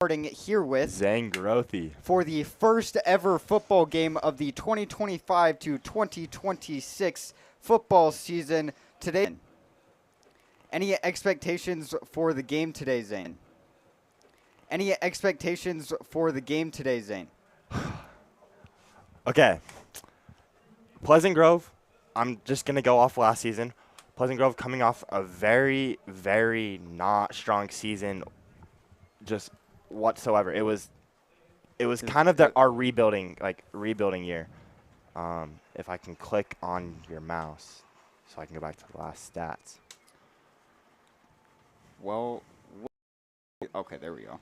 starting here with Zane Grothy for the first ever football game of the 2025 to 2026 football season today. Any expectations for the game today, Zane? Any expectations for the game today, Zane? Okay. Pleasant Grove, I'm just going to go off last season. Pleasant Grove coming off a very, very not strong season just whatsoever. It was kind of our rebuilding year. If I can click on your mouse so I can go back to the last stats. Well, okay, there we go.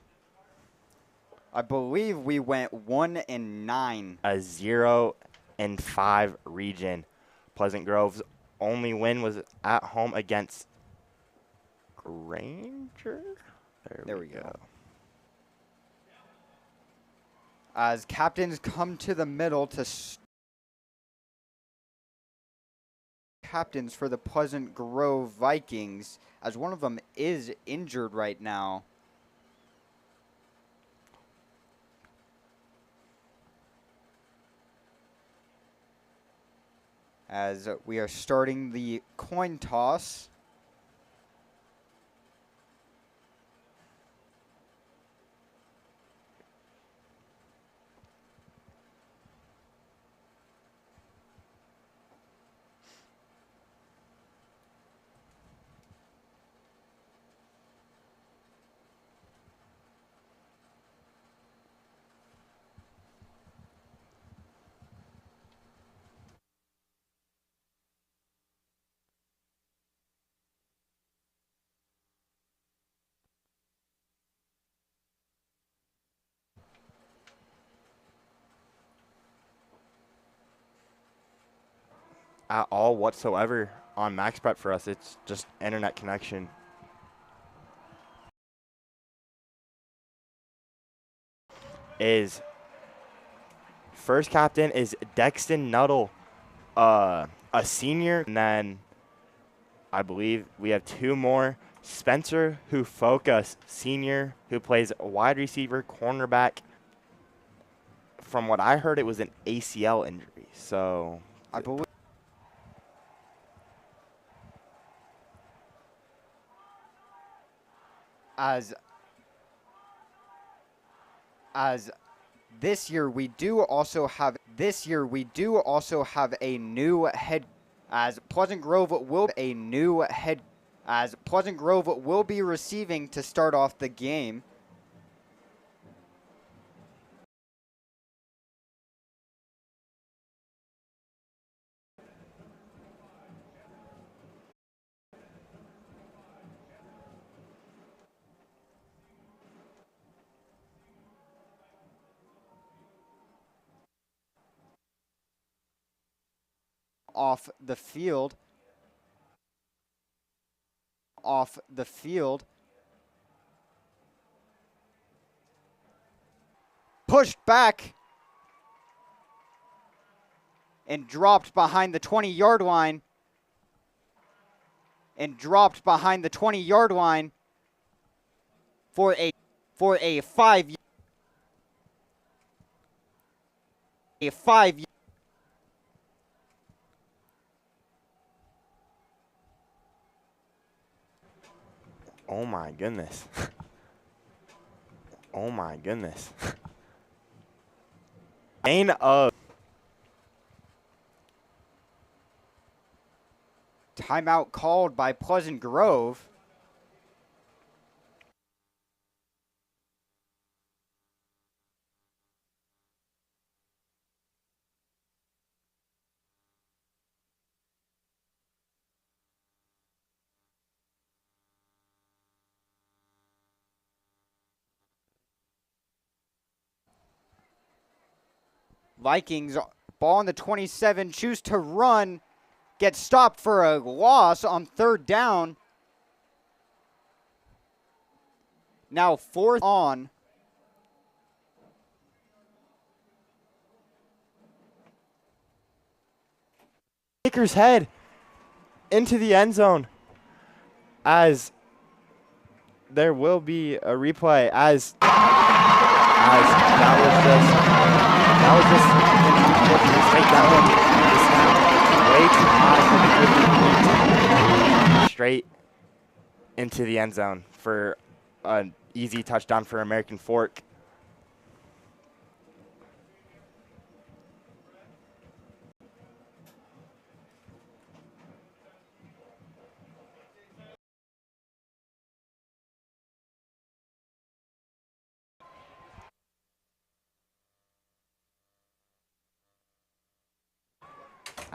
I believe we went 1-9. A 0-5 region. Pleasant Grove's only win was at home against Granger. There we go. As captains come to the middle to captains for the Pleasant Grove Vikings, as one of them is injured right now. As we are starting the coin toss. At all whatsoever on Max Prep for us. It's just internet connection. First captain is Dexton Nuttall, a senior, and then I believe we have two more. Spencer Hufoka, senior, who plays wide receiver, cornerback. From what I heard, it was an ACL injury. So I believe. As this year we do also have a new head, as Pleasant Grove will be receiving to start off the game. Off the field. Pushed back and dropped behind the 20-yard line. For a 5 Oh my goodness. Oh my goodness. Gain of timeout called by Pleasant Grove. Vikings, ball on the 27, choose to run, get stopped for a loss on third down. Now fourth on. kicker's head into the end zone, as there will be a replay as as that was just an unfortunate mistake. That one just way too high for the straight into the end zone for an easy touchdown for American Fork.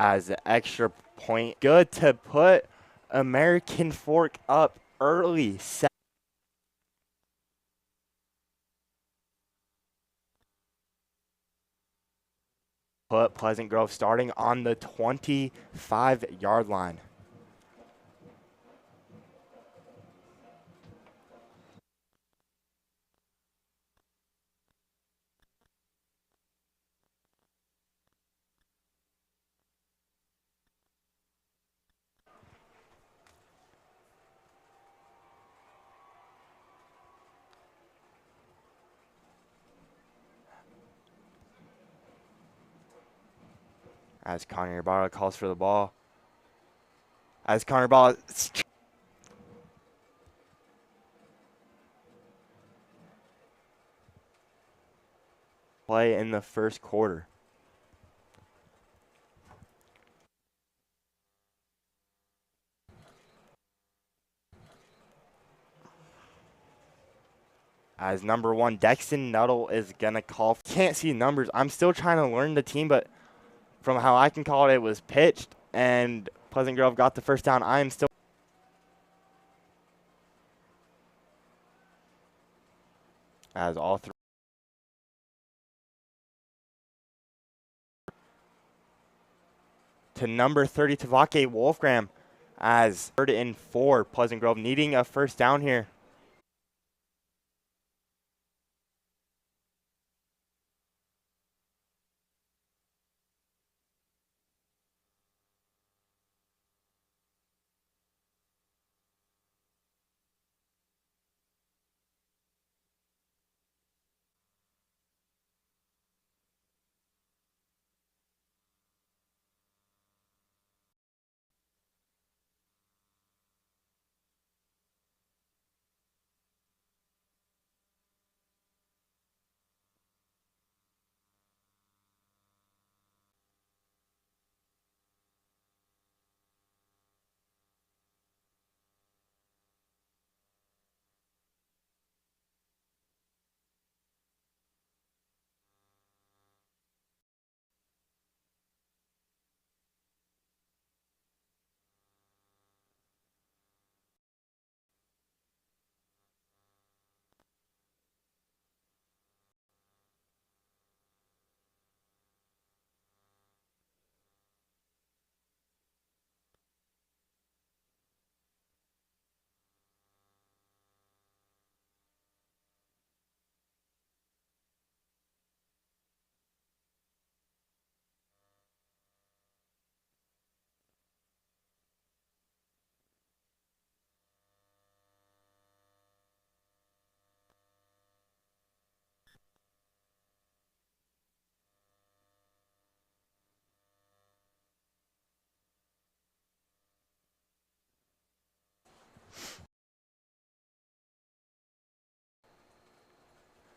As an extra point, good to put American Fork up early. Put Pleasant Grove starting on the 25-yard line. As Connor Ibarra calls for the ball. As Connor Ibarra play in the first quarter. As number 1, Dexton Nuttall is going to call. Can't see numbers. I'm still trying to learn the team, but from how I can call it, it was pitched, and Pleasant Grove got the first down. I am still. As all three. To number 30, Tavake Wolfgram, as 3rd and 4. Pleasant Grove needing a first down here.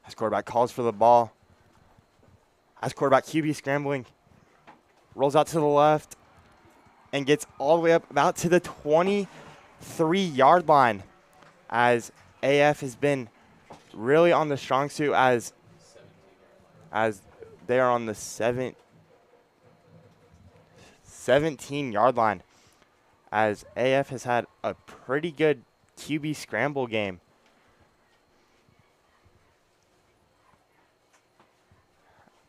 As quarterback calls for the ball. As quarterback QB scrambling. Rolls out to the left and gets all the way up about to the 23-yard line. As AF has been really on the strong suit as they are on the 17-yard line. As AF has had a pretty good QB scramble game.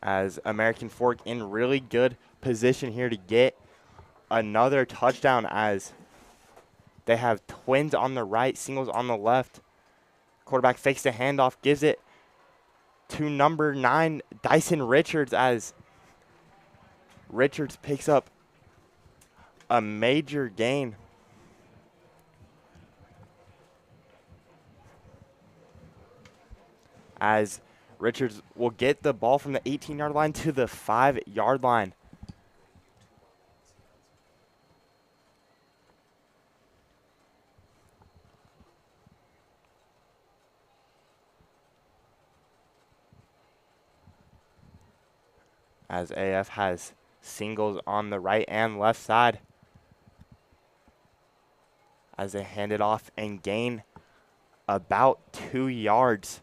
As American Fork in really good position here to get another touchdown, as they have twins on the right, singles on the left. Quarterback fakes the handoff, gives it to number 9, Dyson Richards, as Richards picks up a major gain. As Richards will get the ball from the 18-yard line to the 5-yard line. As AF has singles on the right and left side. As they hand it off and gain about 2 yards.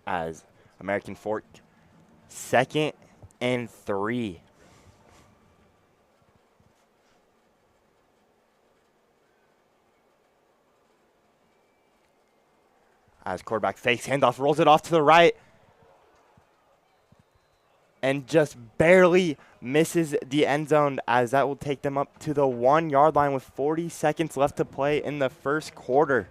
As American Fork, 2nd and 3. As quarterback fakes handoff, rolls it off to the right, and just barely misses the end zone, as that will take them up to the 1-yard line with 40 seconds left to play in the first quarter.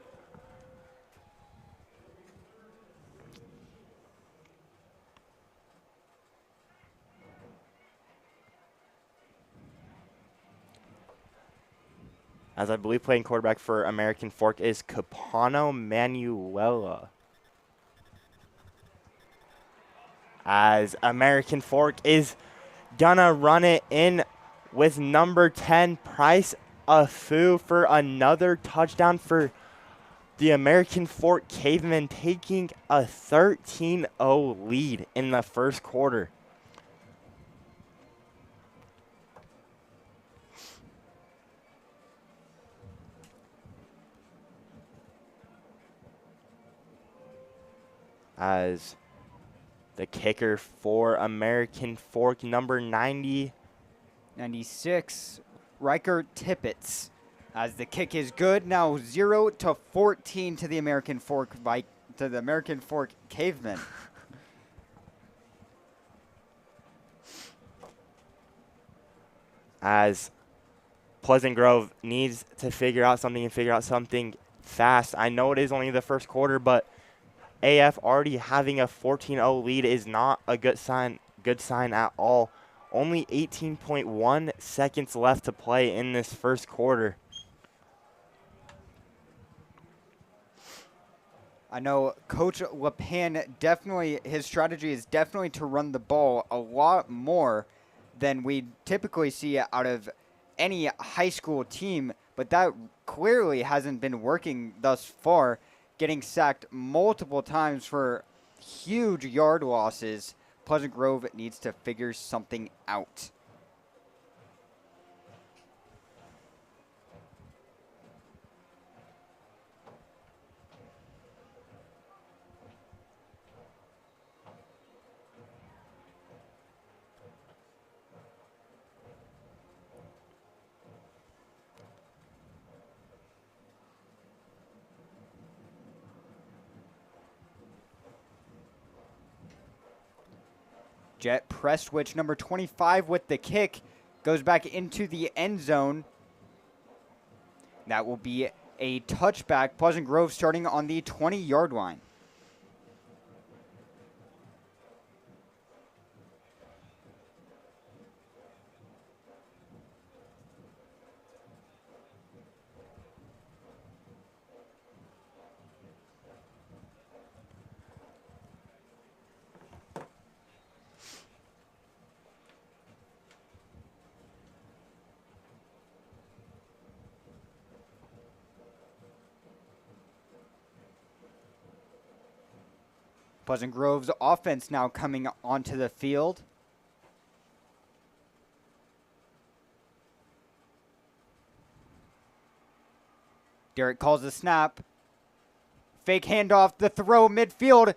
As I believe playing quarterback for American Fork is Capano Manuela. As American Fork is gonna run it in with number 10, Price Afu, for another touchdown for the American Fork Cavemen, taking a 13-0 lead in the first quarter. As the kicker for American Fork, number 96, Riker Tippett. As the kick is good, now 0-14 to the American Fork Cavemen. As Pleasant Grove needs to figure out something fast. I know it is only the first quarter, but AF already having a 14-0 lead is not a good sign at all. Only 18.1 seconds left to play in this first quarter. I know Coach LePan his strategy is definitely to run the ball a lot more than we typically see out of any high school team, but that clearly hasn't been working thus far. Getting sacked multiple times for huge yard losses. Pleasant Grove needs to figure something out. Jet press switch, number 25 with the kick, goes back into the end zone. That will be a touchback. Pleasant Grove starting on the 20-yard line. Pleasant Grove's offense now coming onto the field. Derek calls the snap. Fake handoff, the throw midfield.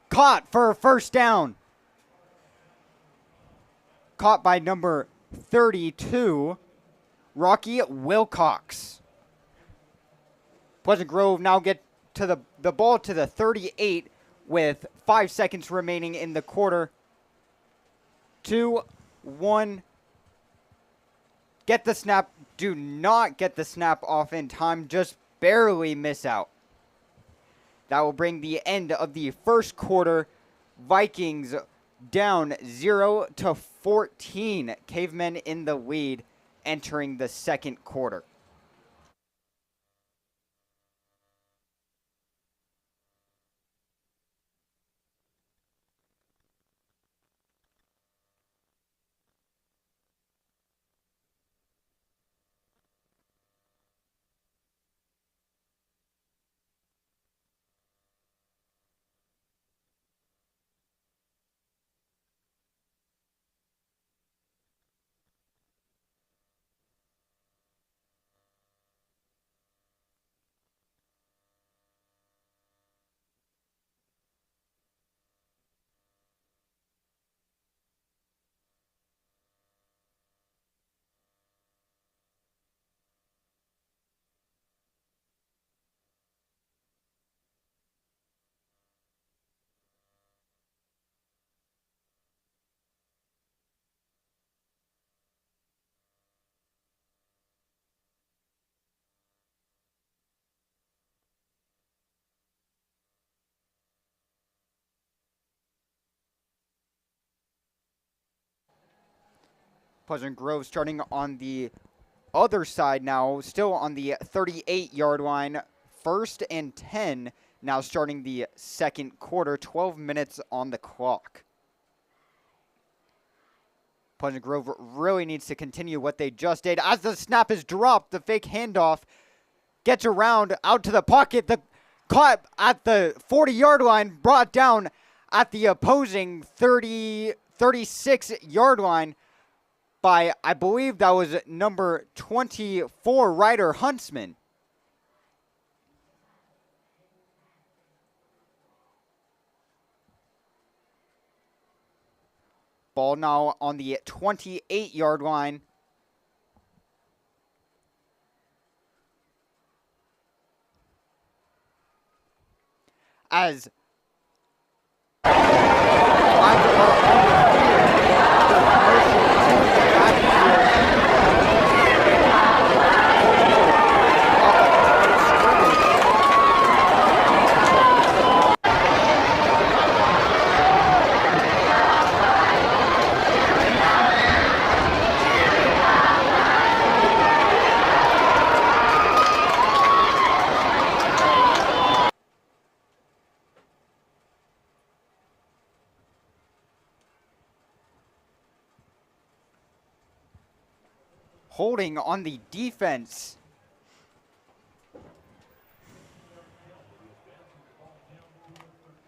Caught for a first down. Caught by number 32, Rocky Wilcox. Pleasant Grove now get to the ball to the 38 with 5 seconds remaining in the quarter. 2, 1. Get the snap. Do not get the snap off in time. Just barely miss out. That will bring the end of the first quarter. Vikings down 0-14. Cavemen in the lead entering the second quarter. Pleasant Grove starting on the other side now, still on the 38-yard line. 1st and 10 now starting the second quarter, 12 minutes on the clock. Pleasant Grove really needs to continue what they just did. As the snap is dropped, the fake handoff gets around out to the pocket. The caught at the 40-yard line, brought down at the opposing 36-yard line by, I believe that was number 24, Ryder Huntsman. Ball now on the 28-yard line. As holding on the defense.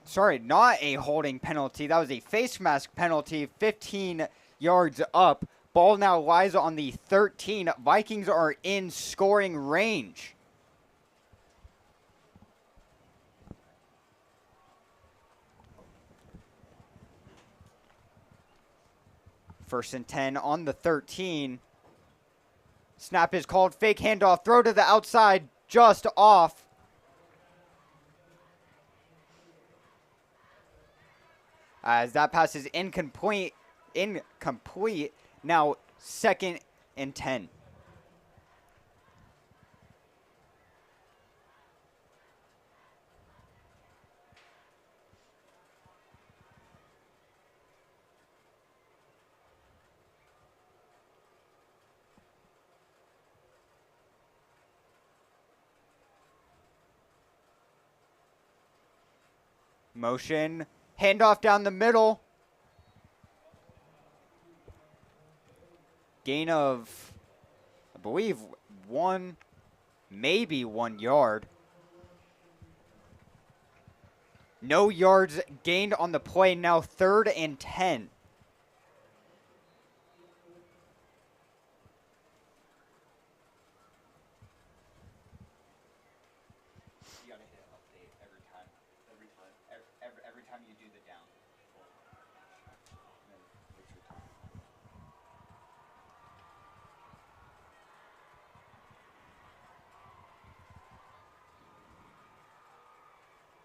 Sorry, not a holding penalty. That was a face mask penalty, 15 yards up. Ball now lies on the 13. Vikings are in scoring range. First and 10 on the 13. Snap is called. Fake handoff. Throw to the outside. Just off. As that pass is incomplete. Now 2nd and 10. Motion. Handoff down the middle. Gain of, I believe, maybe 1 yard. No yards gained on the play. Now 3rd and 10. Every time you do the down.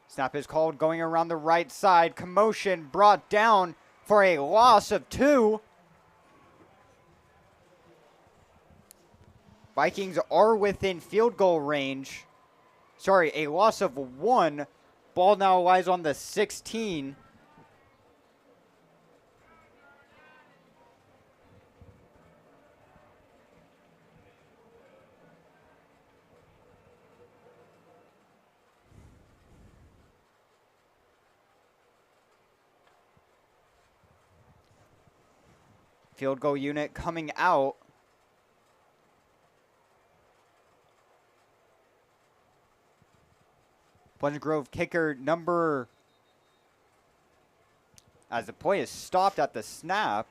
Snap is called, going around the right side. Commotion brought down for a loss of 2. Vikings are within field goal range. Sorry, a loss of 1. Ball now lies on the 16. Field goal unit coming out. Pleasant Grove kicker number, as the play is stopped at the snap.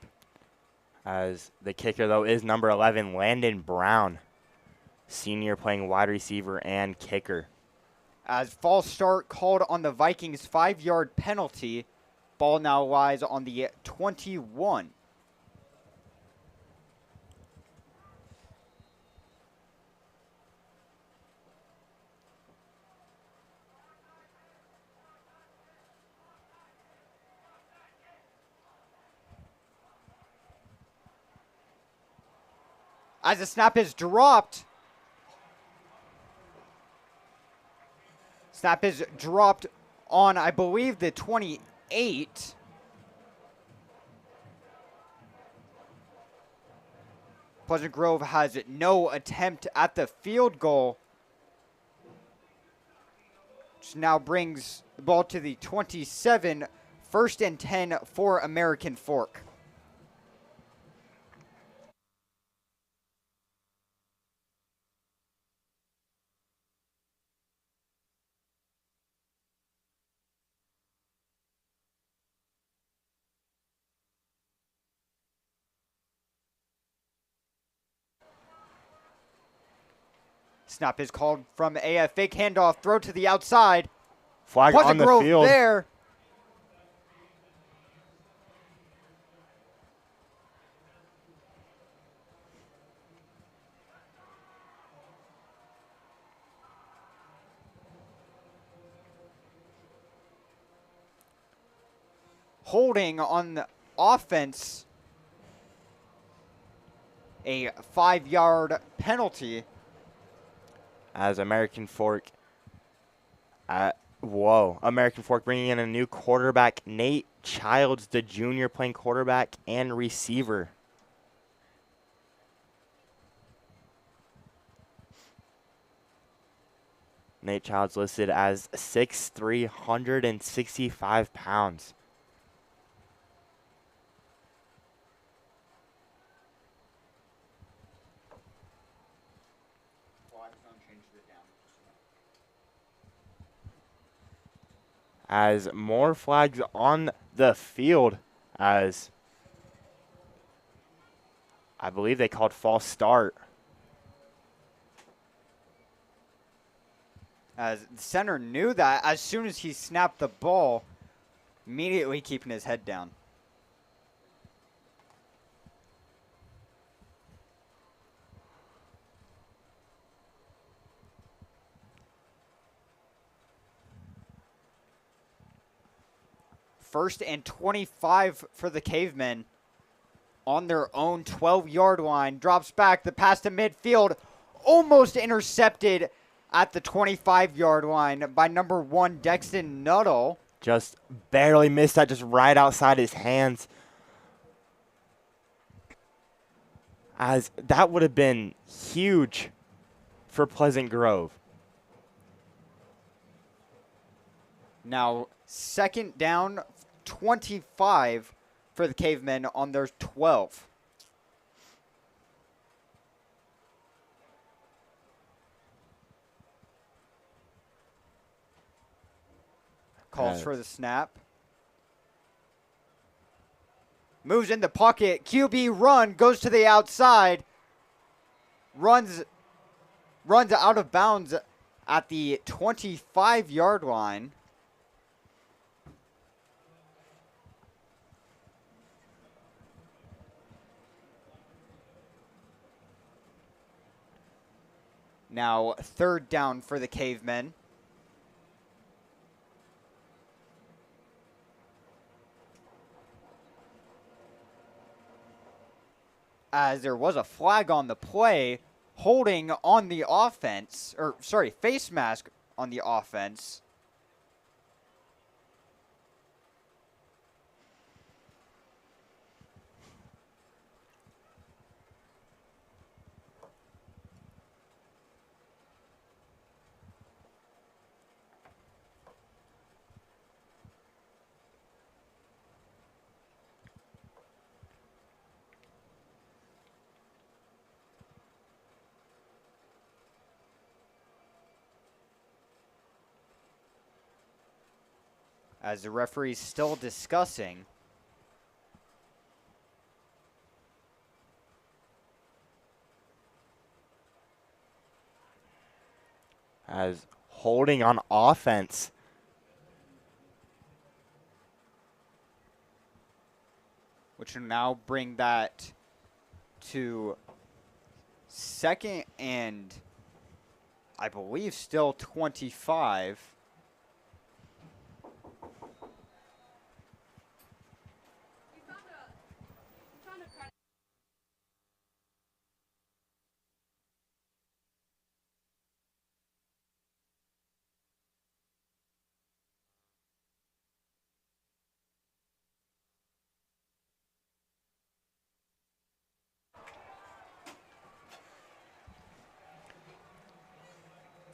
As the kicker, though, is number 11, Landon Brown, senior, playing wide receiver and kicker. As false start called on the Vikings 5-yard penalty. Ball now lies on the 21. As the snap is dropped. Snap is dropped on, I believe, the 28. Pleasant Grove has no attempt at the field goal, which now brings the ball to the 27, 1st and 10 for American Fork. Snap is called from a fake handoff, throw to the outside. Flag Pleasant on the Grove field. there. Holding on the offense. A 5-yard penalty. As American Fork, American Fork bringing in a new quarterback, Nate Childs, the junior, playing quarterback and receiver. Nate Childs listed as 6'3", 165 pounds. As more flags on the field, as I believe they called false start. As the center knew that as soon as he snapped the ball, immediately keeping his head down. First and 25 for the Cavemen on their own 12-yard line. Drops back, the pass to midfield, almost intercepted at the 25-yard line by number 1, Dexton Nuttall. Just barely missed that, just right outside his hands. As that would have been huge for Pleasant Grove. Now, 2nd down, 25 for the Cavemen on their 12. Calls for the snap. Moves in the pocket. QB run. Goes to the outside. Runs out of bounds at the 25-yard line. Now 3rd down for the Cavemen. As there was a flag on the play, holding on the offense, or sorry, face mask on the offense. as the referee's still discussing. As holding on offense. Which will now bring that to second and I believe still 25.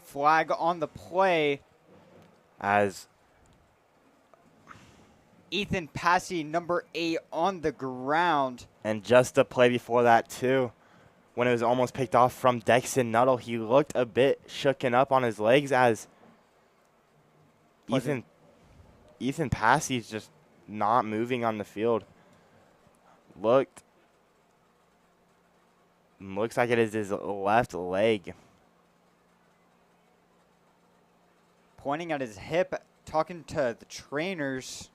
Flag on the play. As Ethan Passy, number 8, on the ground. and just the play before that too, when it was almost picked off from Dexton Nuttall, he looked a bit shooken up on his legs as Ethan Passey's just not moving on the field. Looks like it is his left leg. Pointing at his hip, talking to the trainers.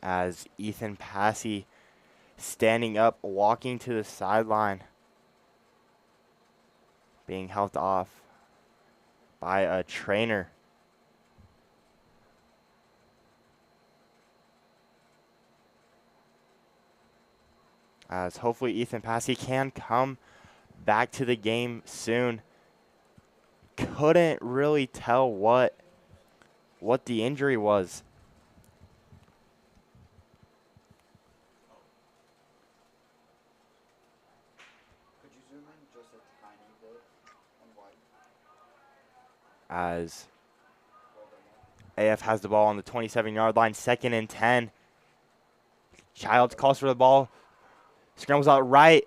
As Ethan Passey standing up, walking to the sideline, being helped off by a trainer. As hopefully Ethan Passey can come back to the game soon. Couldn't really tell what the injury was. Could you zoom in just a tiny bit on wide? As AF has the ball on the 27-yard line, 2nd and 10. Childs calls for the ball, scrambles out right,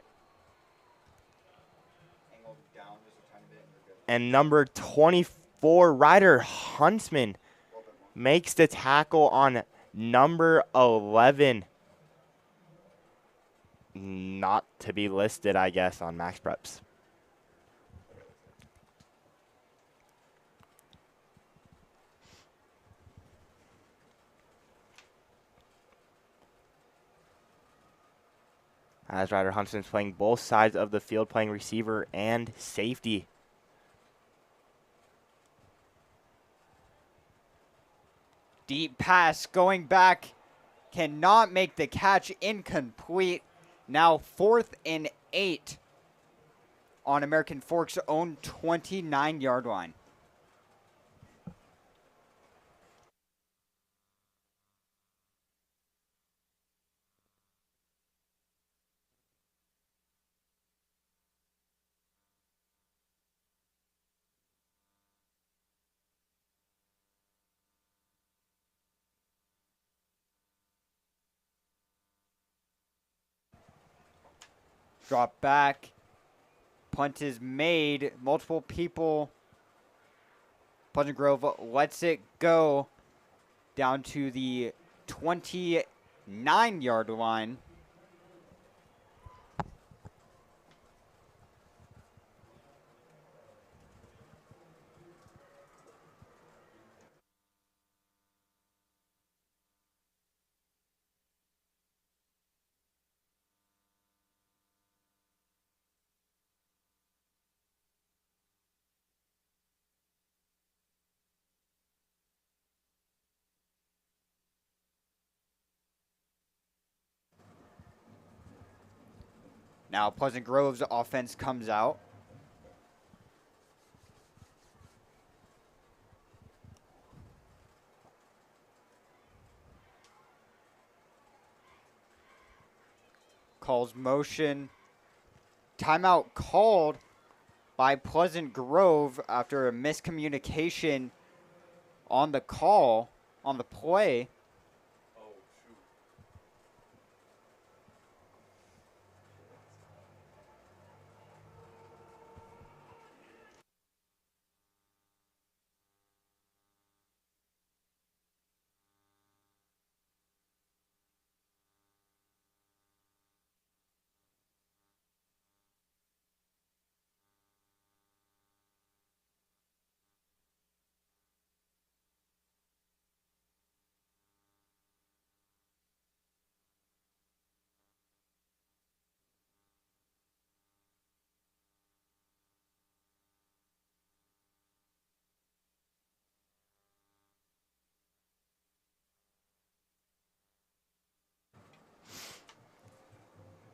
Angled down just a tiny bit and you're good. and number 24, Ryder Huntsman, makes the tackle on number 11. Not to be listed, I guess, on Max Preps. As Ryder Huntsman's playing both sides of the field, playing receiver and safety. Deep pass going back. Cannot make the catch, incomplete. Now 4th and 8 on American Fork's own 29-yard line. Drop back. Punt is made. Multiple people. Pleasant Grove lets it go down to the 29-yard line. Now Pleasant Grove's offense comes out. Calls motion. Timeout called by Pleasant Grove after a miscommunication on the call, on the play.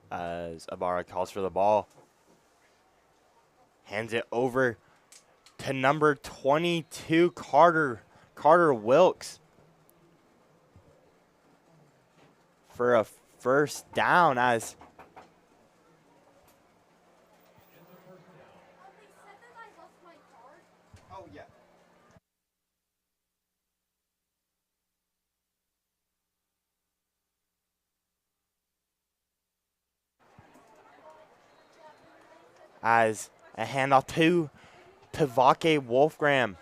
As Ibarra calls for the ball. Hands it over to number 22, Carter Wilkes, for a first down as Oh, yeah. as a handoff to Tavake Wolfgram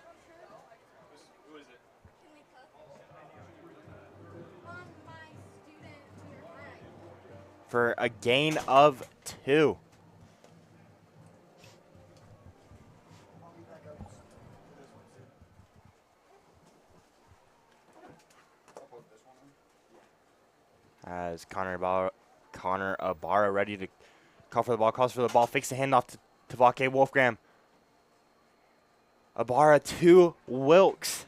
for a gain of 2. As Connor Ibarra ready to call for the ball, calls for the ball, fakes the handoff to Tavake Wolfgram. Ibarra to Wilkes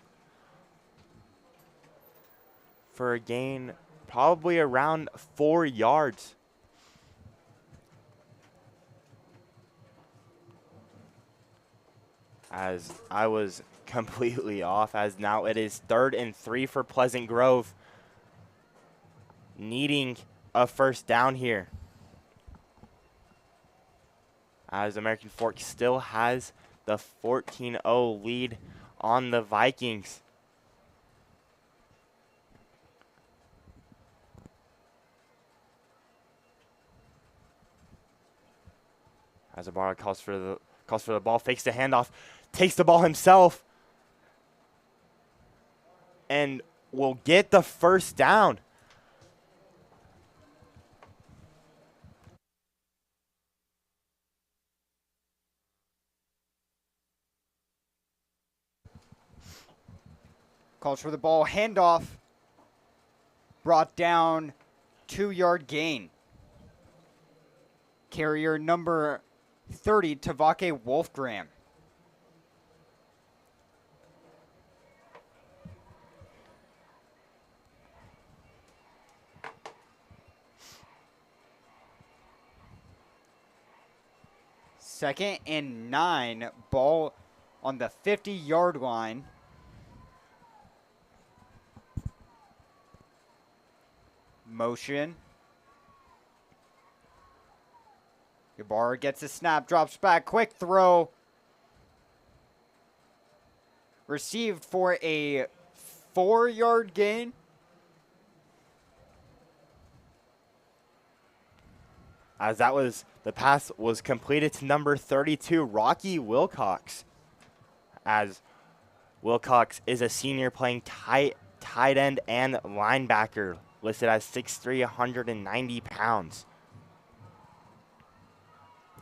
for a gain probably around 4 yards. As I was completely off, as now it is 3rd and 3 for Pleasant Grove, needing a first down here, as American Fork still has the 14-0 lead on the Vikings. As Ibarra calls for the ball, fakes the handoff, takes the ball himself, and will get the first down. Calls for the ball, handoff. Brought down, 2-yard gain. Carrier number 30, Tavake Wolfgram. Second and 9, ball on the 50-yard line. Motion. Ibarra gets a snap, drops back, quick throw. Received for a 4-yard gain. as the pass was completed to number 32, Rocky Wilcox. As Wilcox is a senior playing tight end and linebacker, listed as 6'3", 190 pounds.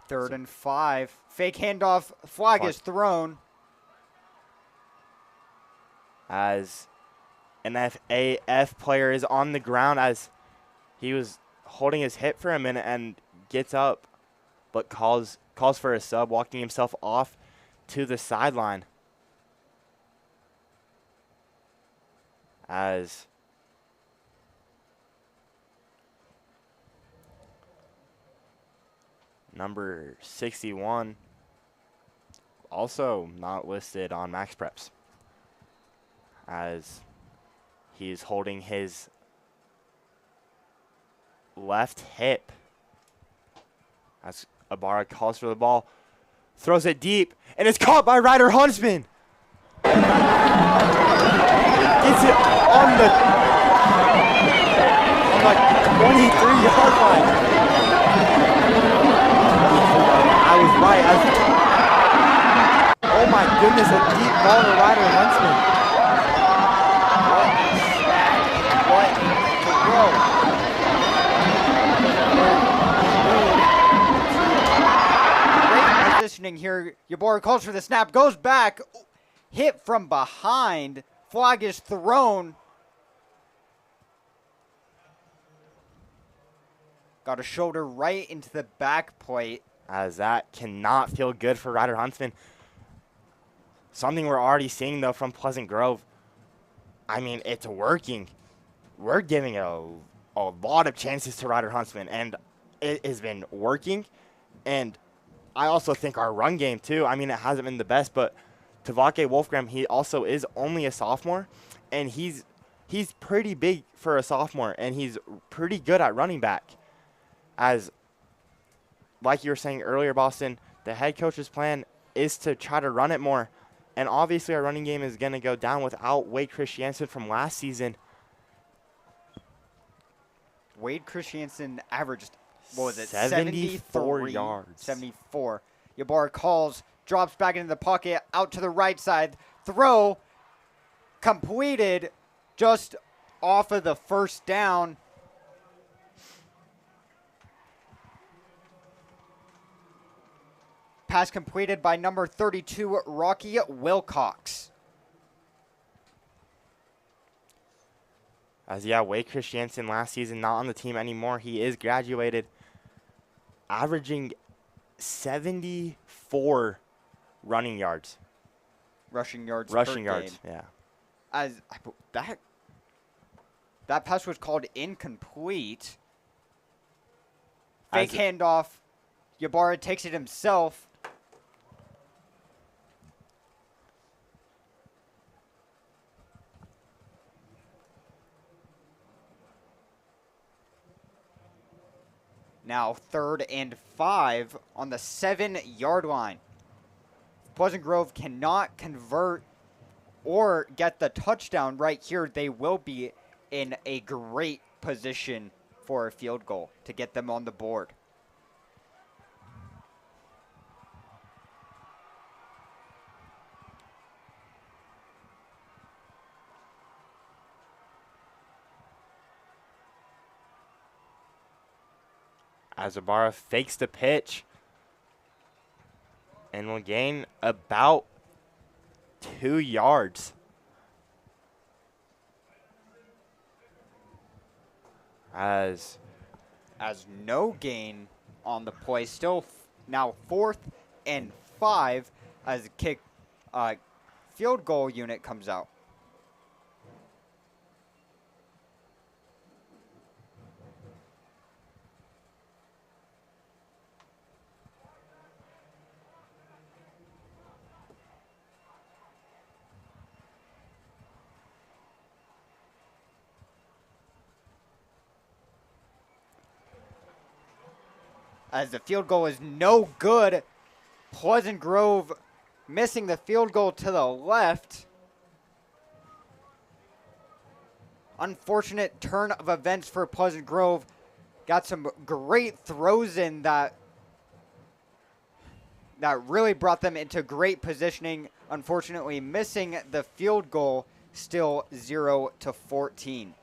3rd and 5. Fake handoff. Flag is thrown. As an FAF player is on the ground as he was holding his hip for a minute and gets up, but calls for a sub, walking himself off to the sideline. As number 61, also not listed on Max Preps, as he's holding his left hip. As Ibarra calls for the ball, throws it deep, and it's caught by Ryder Huntsman. Gets it on the 23-yard line. I was right. Oh my goodness, a deep ball to Ryder Huntsman. What throw. Great positioning here. Ybarra calls for the snap, goes back, hit from behind. Flag is thrown. Got a shoulder right into the back plate. As that cannot feel good for Ryder Huntsman. Something we're already seeing, though, from Pleasant Grove. I mean, it's working. We're giving a lot of chances to Ryder Huntsman, and it has been working. And I also think our run game, too. I mean, it hasn't been the best, but Tavake Wolfgram, he also is only a sophomore, and he's pretty big for a sophomore, and he's pretty good at running back. As, like you were saying earlier, Boston, the head coach's plan is to try to run it more. And obviously our running game is going to go down without Wade Christiansen from last season. Wade Christiansen averaged, what was it, 74 yards. 74. Ybarra calls, drops back into the pocket, out to the right side. Throw completed just off of the first down. Pass completed by number 32, Rocky Wilcox. As, yeah, Wade Christiansen last season, not on the team anymore. He is graduated, averaging 74 rushing yards. Rushing yards Rushing per yards, game. yeah. As that pass was called incomplete. Fake handoff. Ybarra takes it himself. Now 3rd and 5 on the 7-yard line. Pleasant Grove cannot convert or get the touchdown right here. They will be in a great position for a field goal to get them on the board. As Ibarra fakes the pitch and will gain about 2 yards. As no gain on the play. Still now 4th and 5 as the kick field goal unit comes out. As the field goal is no good. Pleasant Grove missing the field goal to the left. Unfortunate turn of events for Pleasant Grove. got some great throws in that really brought them into great positioning. Unfortunately, missing the field goal, still 0-14.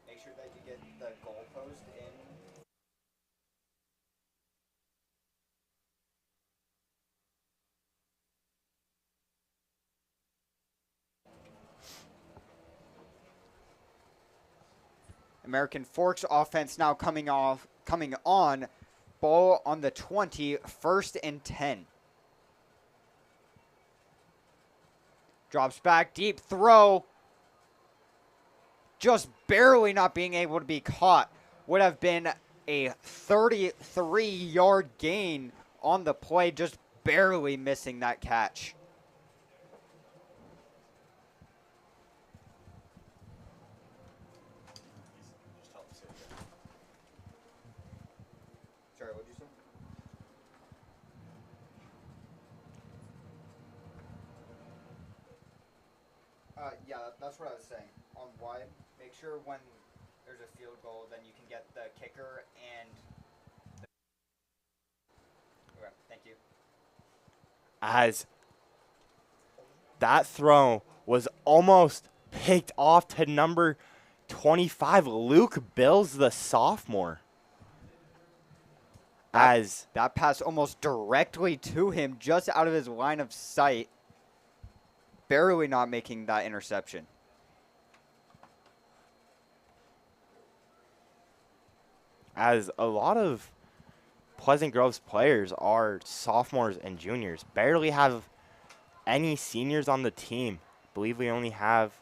Make sure that you get the goalpost in. American Forks offense now coming on. Ball on the 20, 1st and 10. Drops back, deep throw. Just barely not being able to be caught. Would have been a 33-yard gain on the play, just barely missing that catch. Sorry, what'd you say? Yeah, that's what I was saying. On wide, make sure when there's a field goal, then you can get the kicker and. Okay, thank you. As that throw was almost picked off to number 25, Luke Bills, the sophomore. As that pass almost directly to him, just out of his line of sight, barely not making that interception. As a lot of Pleasant Grove's players are sophomores and juniors, barely have any seniors on the team. I believe we only have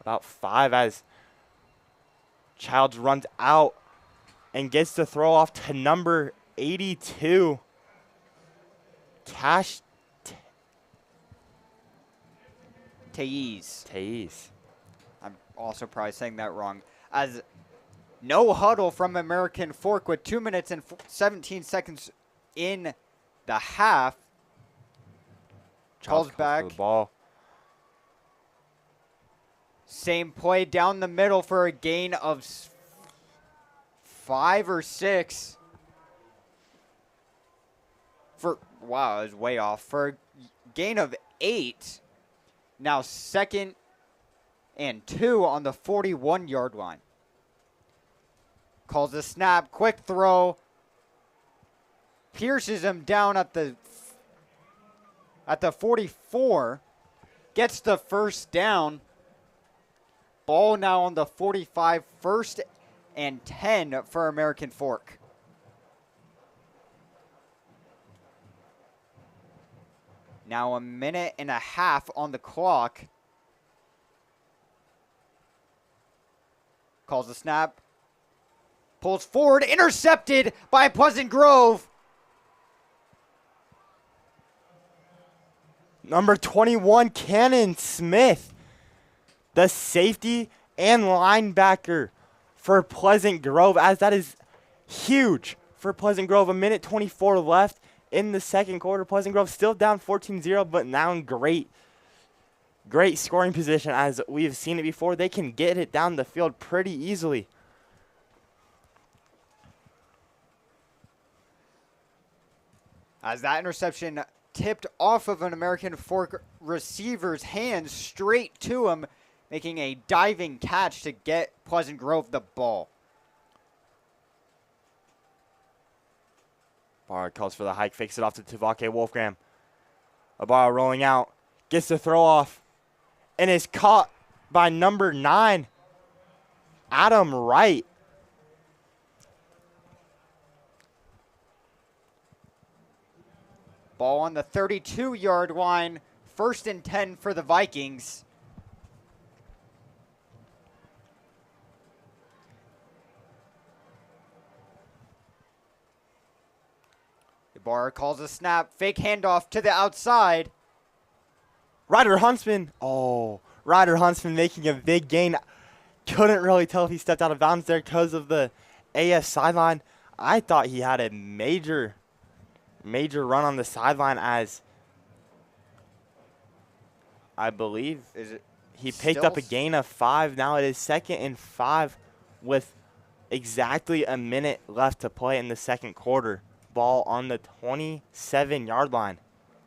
about 5 as Childs runs out and gets the throw off to number 82, Cash Tayiz. I'm also probably saying that wrong. As no huddle from American Fork with 2 minutes and 17 seconds in the half. Calls back. For the ball. Same play down the middle for a gain of 5 or 6. Wow, it was way off. For a gain of 8. Now 2nd and 2 on the 41-yard line. Calls a snap, quick throw. Pierces him down at the 44. Gets the first down. Ball now on the 45, 1st and 10 for American Fork. Now a minute and a half on the clock. Calls the snap. Pulls forward, intercepted by Pleasant Grove. Number 21, Cannon Smith, the safety and linebacker for Pleasant Grove, as that is huge for Pleasant Grove. A minute 24 left in the second quarter. Pleasant Grove still down 14-0, but now in great scoring position. As we've seen it before, they can get it down the field pretty easily. As that interception tipped off of an American Fork receiver's hands straight to him, making a diving catch to get Pleasant Grove the ball. Barr calls for the hike, fakes it off to Tuvake Wolfgram. Ibarra rolling out, gets the throw off, and is caught by number 9, Adam Wright. Ball on the 32-yard line, 1st and 10 for the Vikings. Ibarra calls a snap, fake handoff to the outside. Ryder Huntsman. Oh, Ryder Huntsman making a big gain. Couldn't really tell if he stepped out of bounds there because of the AF sideline. I thought he had a major run on the sideline as I believe Is it he picked up a still gain of 5. Now it is 2nd and 5 with exactly a minute left to play in the second quarter. Ball on the 27-yard line.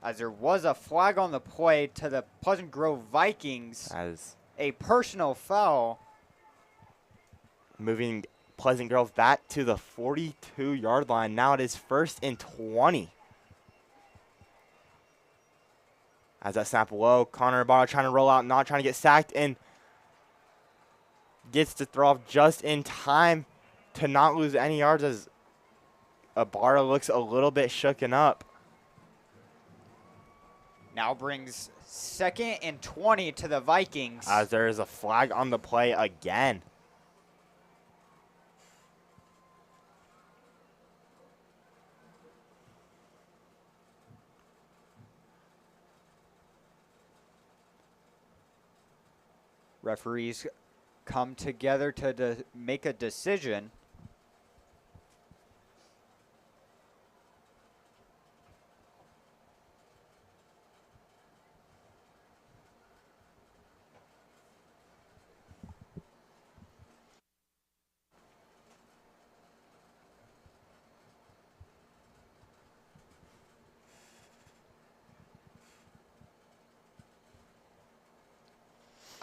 as there was a flag on the play to the Pleasant Grove Vikings, As a personal foul. moving Pleasant Grove back to the 42-yard line. Now it is 1st and 20. As that snap low, Connor Ibarra trying to roll out, not trying to get sacked, and gets to throw off just in time to not lose any yards as Ibarra looks a little bit shooken up. Now brings 2nd and 20 to the Vikings. As there is a flag on the play again. Referees come together to make a decision.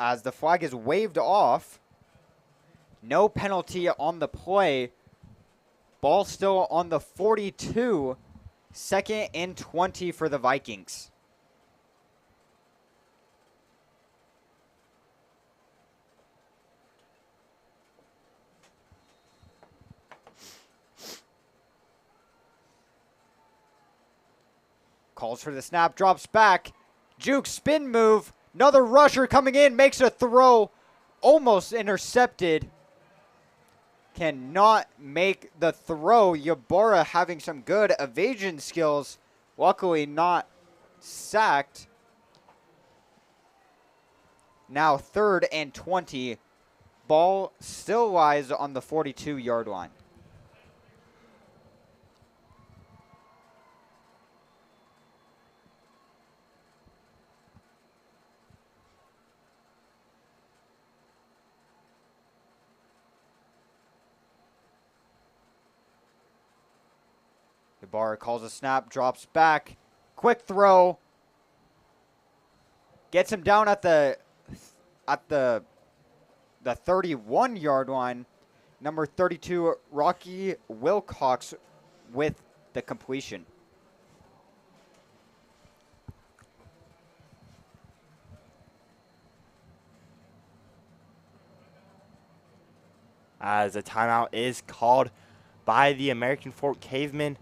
As the flag is waved off, no penalty on the play. Ball still on the 42, 2nd and 20 for the Vikings. Calls for the snap, drops back. Juke spin move. Another rusher coming in, makes a throw, almost intercepted. Cannot make the throw. Ybarra having some good evasion skills. Luckily not sacked. Now 3rd and 20. Ball still lies on the 42-yard line. Ibarra calls a snap, drops back. Quick throw. Gets him down at the 31-yard line. Number 32, Rocky Wilcox with the completion. As a timeout is called by the American Fork Cavemen.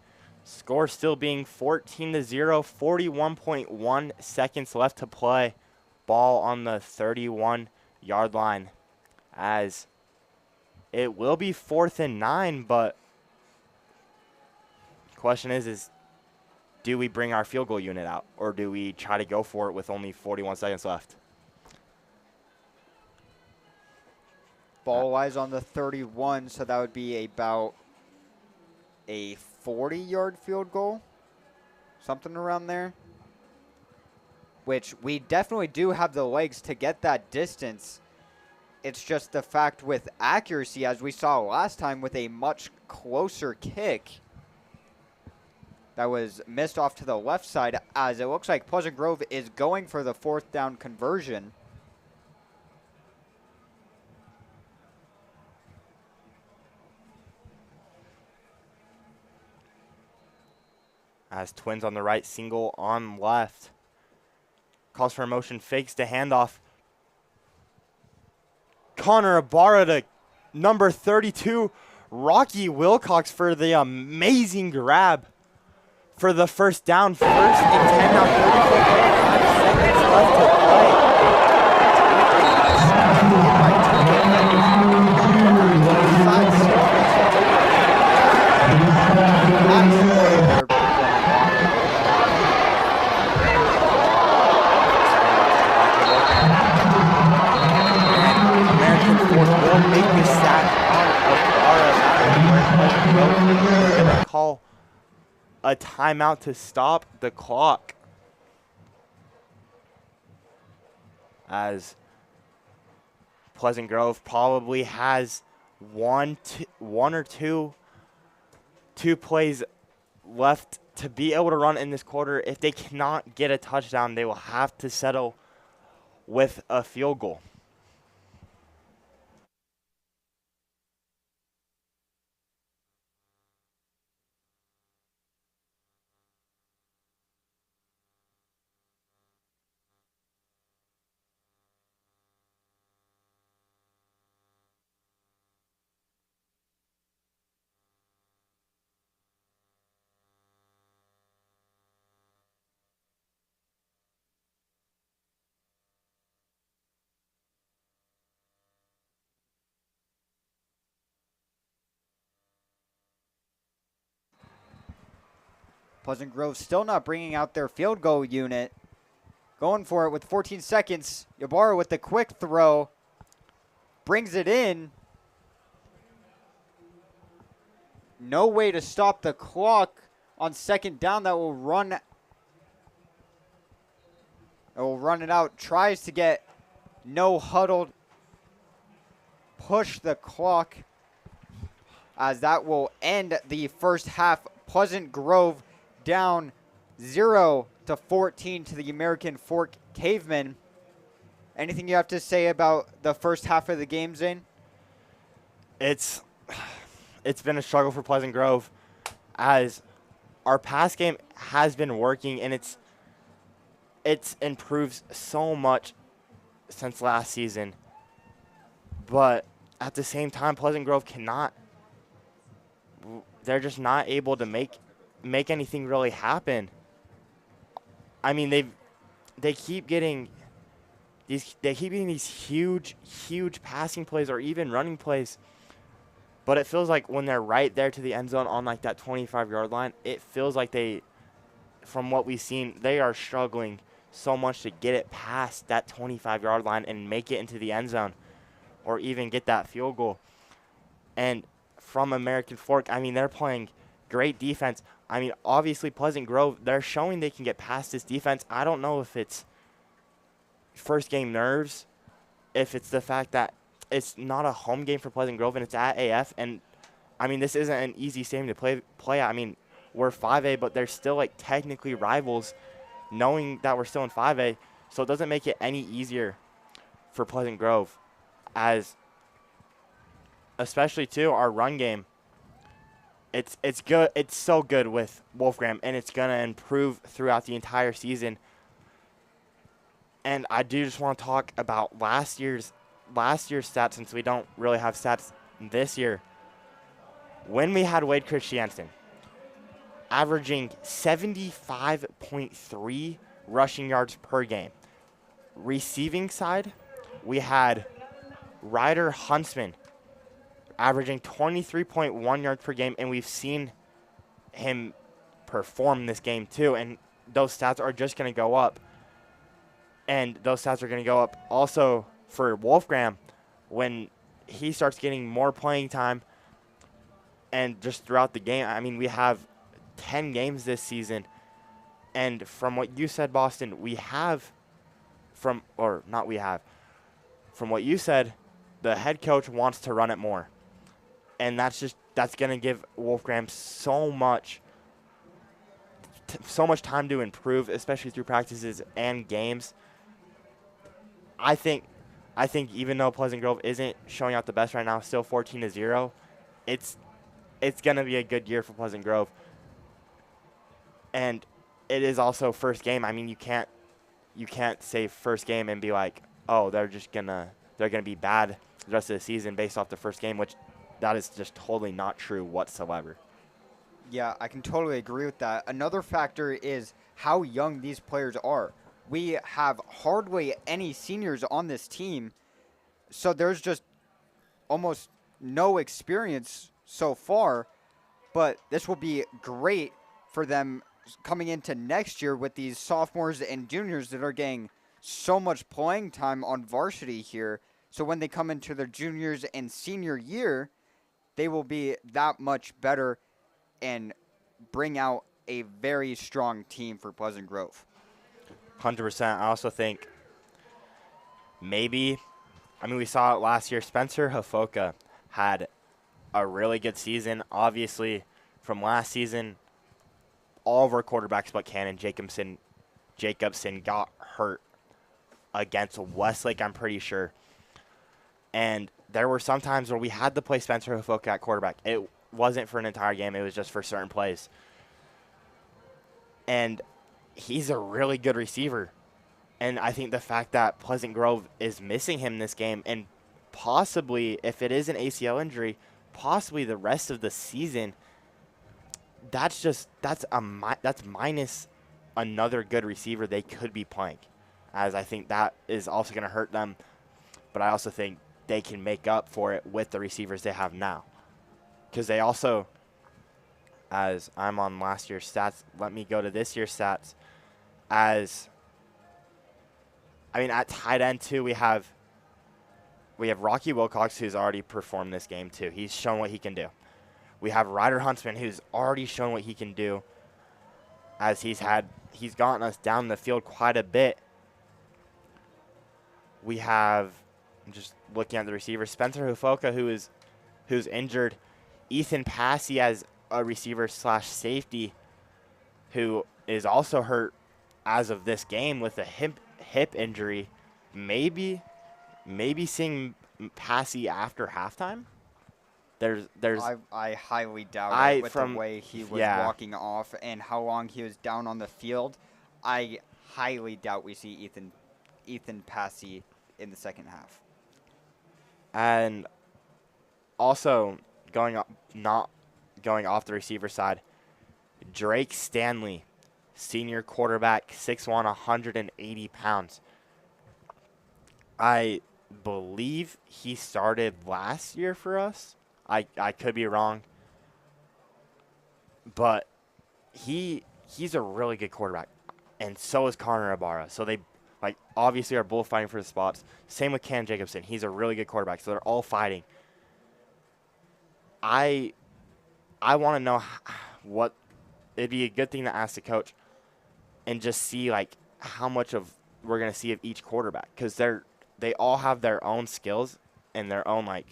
Score still being 14-0, 41.1 seconds left to play. Ball on the 31-yard line. As it will be 4th and 9, but the question is do we bring our field goal unit out or do we try to go for it with only 41 seconds left? Ball lies on the 31, so that would be about a 40-yard field goal, something around there, which we definitely do have the legs to get that distance. It's just the fact with accuracy, as we saw last time with a much closer kick that was missed off to the left side, as it looks like Pleasant Grove is going for the 4th down conversion. As twins on the right, single on left. Calls for a motion, fakes the handoff. Connor Ibarra to number 32, Rocky Wilcox for the amazing grab for the 1st down. 1st and 10, now 34.5 seconds left to play. Call a timeout to stop the clock. as Pleasant Grove probably has one or two plays left to be able to run in this quarter. If they cannot get a touchdown, they will have to settle with a field goal. Pleasant Grove still not bringing out their field goal unit. Going for it with 14 seconds. Ybarra with the quick throw. Brings it in. No way to stop the clock on second down. That will run. It will run it out. Tries to get no huddled. Push the clock as that will end the first half. Pleasant Grove down 0-14 to the American Fork Cavemen. Anything you have to say about the first half of the game, Zane? It's been a struggle for Pleasant Grove as our pass game has been working, and it's improved so much since last season. But at the same time, Pleasant Grove they're just not able to make anything really happen. I mean, they keep getting these huge passing plays or even running plays. But it feels like when they're right there to the end zone on like that 25-yard line, it feels like from what we've seen, they are struggling so much to get it past that 25-yard line and make it into the end zone or even get that field goal. And from American Fork, I mean, they're playing great defense. I mean, obviously Pleasant Grove, they're showing they can get past this defense. I don't know if it's first game nerves, if it's the fact that it's not a home game for Pleasant Grove and it's at AF. And, I mean, this isn't an easy stadium to play at. I mean, we're 5A, but they're still, like, technically rivals knowing that we're still in 5A. So it doesn't make it any easier for Pleasant Grove as especially, too, our run game. It's good. It's so good with Wolfgram, and it's going to improve throughout the entire season. And I do just want to talk about last year's stats, since we don't really have stats this year. When we had Wade Christiansen averaging 75.3 rushing yards per game. Receiving side, we had Ryder Huntsman averaging 23.1 yards per game, and we've seen him perform this game too, and those stats are just going to go up. And those stats are going to go up also for Wolfgram when he starts getting more playing time and just throughout the game. I mean, we have 10 games this season, and from what you said, Boston, from what you said, the head coach wants to run it more. And that's going to give Wolfgram so much time to improve, especially through practices and games. I think even though Pleasant Grove isn't showing out the best right now, still 14-0, it's going to be a good year for Pleasant Grove. And it is also first game. I mean, you can't say first game and be like, oh, they're going to be bad the rest of the season based off the first game, which that is just totally not true whatsoever. Yeah, I can totally agree with that. Another factor is how young these players are. We have hardly any seniors on this team, so there's just almost no experience so far, but this will be great for them coming into next year with these sophomores and juniors that are getting so much playing time on varsity here. So when they come into their juniors and senior year, they will be that much better and bring out a very strong team for Pleasant Grove. 100%. I also think maybe, I mean, we saw it last year. Spencer Hafoka had a really good season. Obviously, from last season, all of our quarterbacks but Cannon Jacobson got hurt against Westlake, I'm pretty sure. And there were some times where we had to play Spencer Hafoka at quarterback. It wasn't for an entire game. It was just for certain plays. And he's a really good receiver. And I think the fact that Pleasant Grove is missing him this game, and possibly, if it is an ACL injury, possibly the rest of the season, that's minus another good receiver they could be playing, as I think that is also going to hurt them. But I also think they can make up for it with the receivers they have now, because they also, as I'm on last year's stats, let me go to this year's stats. At tight end too, we have Rocky Wilcox, who's already performed this game too. He's shown what he can do. We have Ryder Huntsman, who's already shown what he can do, as he's gotten us down the field quite a bit. We have, I'm just looking at the receivers, Spencer Hufoka, who's injured. Ethan Passy as a receiver / safety, who is also hurt as of this game with a hip injury. Maybe seeing Passy after halftime. I highly doubt it with the way he was yeah. walking off and how long he was down on the field. I highly doubt we see Ethan Passy in the second half. And also not going off the receiver side, Drake Stanley, senior quarterback, 6'1", 180 pounds. I believe he started last year for us. I could be wrong. But he's a really good quarterback. And so is Connor Ibarra. So they obviously are both fighting for the spots. Same with Ken Jacobson. He's a really good quarterback. So they're all fighting. I want to know what it'd be a good thing to ask the coach and just see how much of we're going to see of each quarterback, because they all have their own skills and their own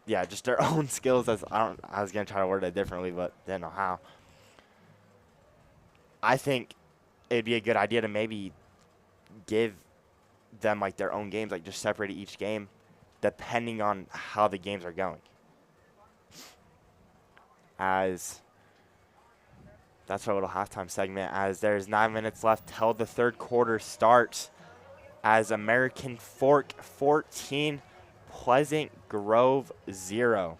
just their own skills. I was going to try to word it differently, but didn't know how. I think it'd be a good idea to maybe give them their own games, just separate each game depending on how the games are going. As that's our little halftime segment, as there's 9 minutes left till the third quarter starts, as American Fork 14, Pleasant Grove 0.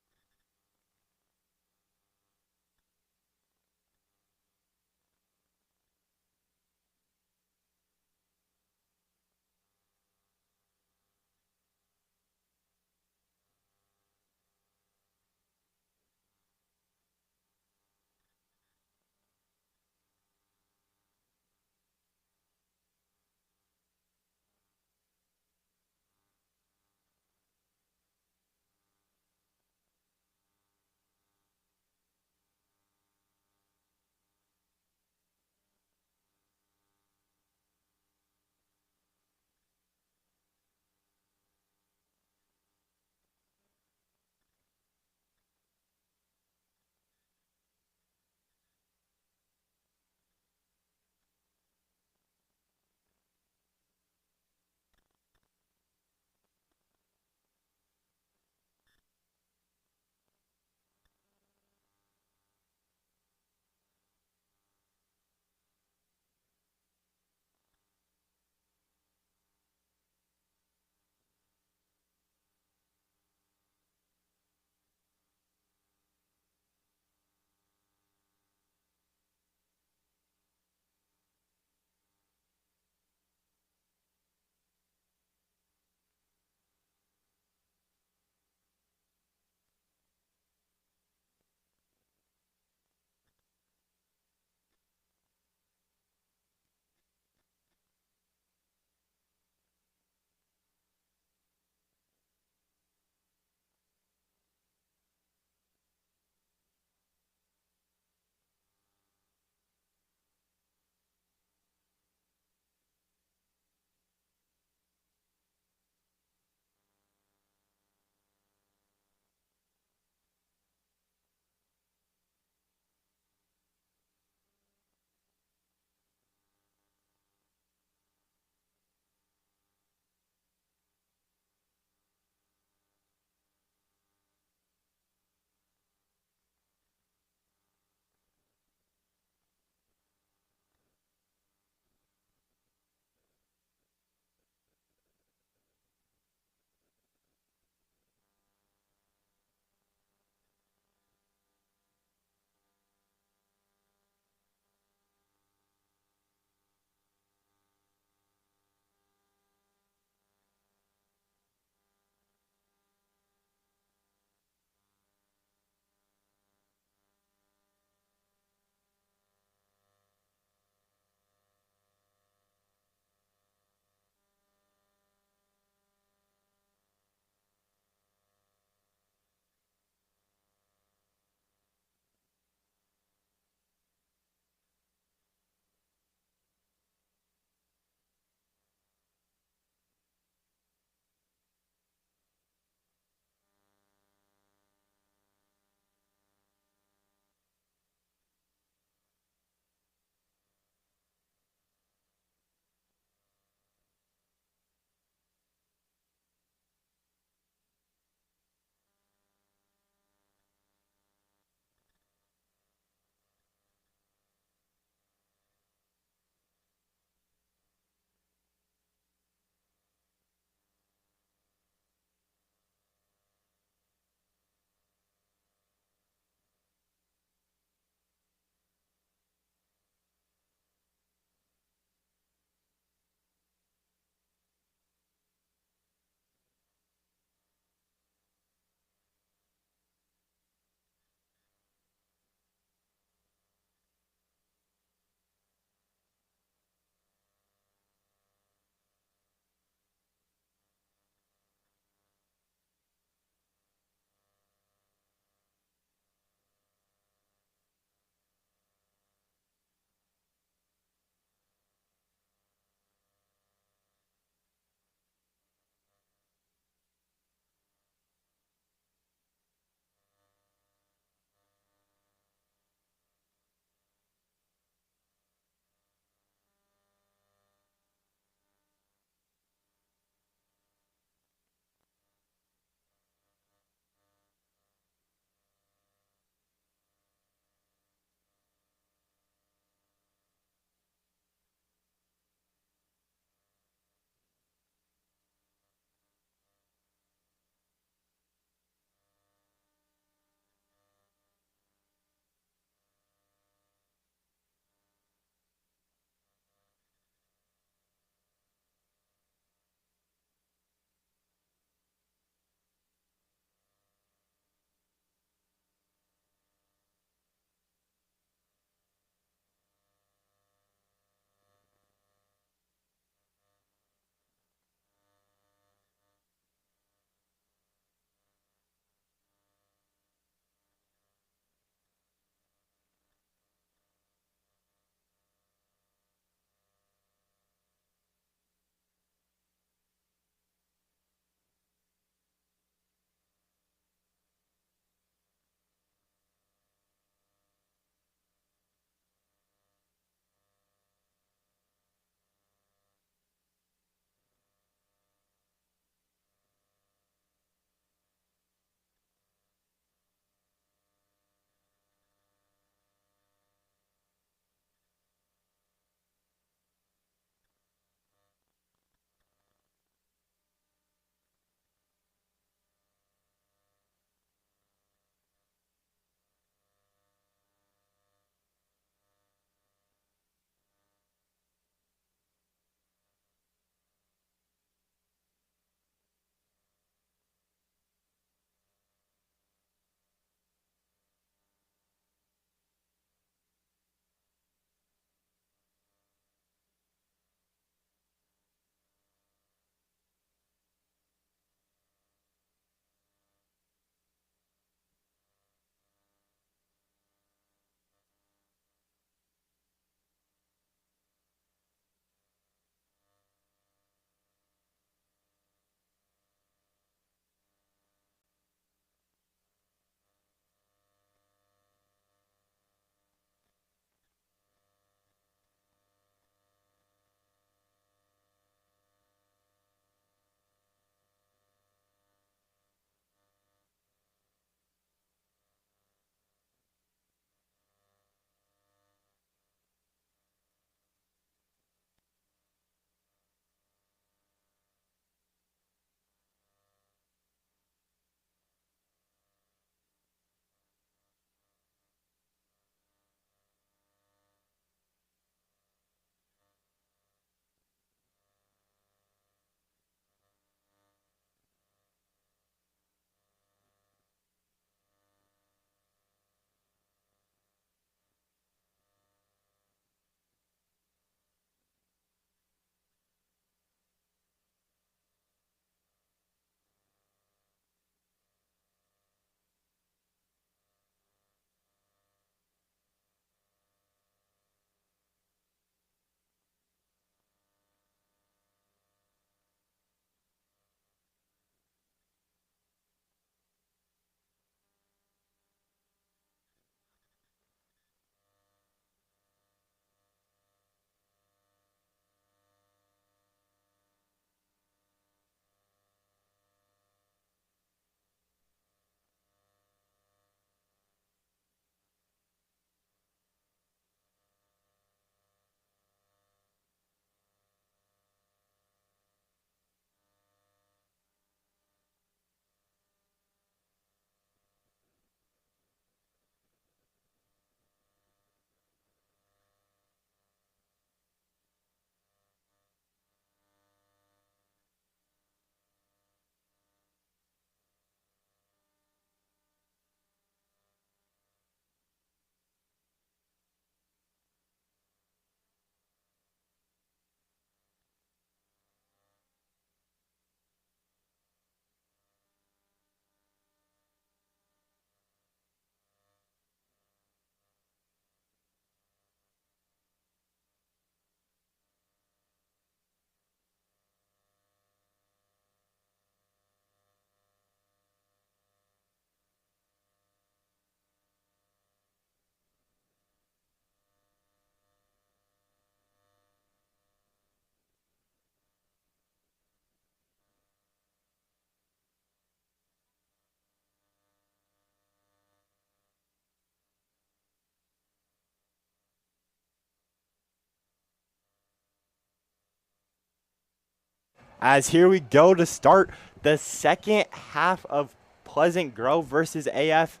As here we go to start the second half of Pleasant Grove versus AF,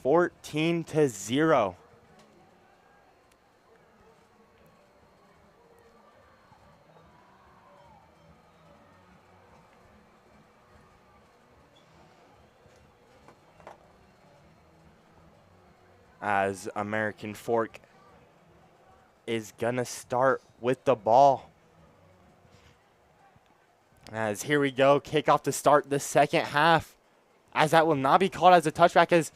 14-0. As American Fork is gonna start with the ball. As here we go, kickoff to start the second half. As that will not be called as a touchback as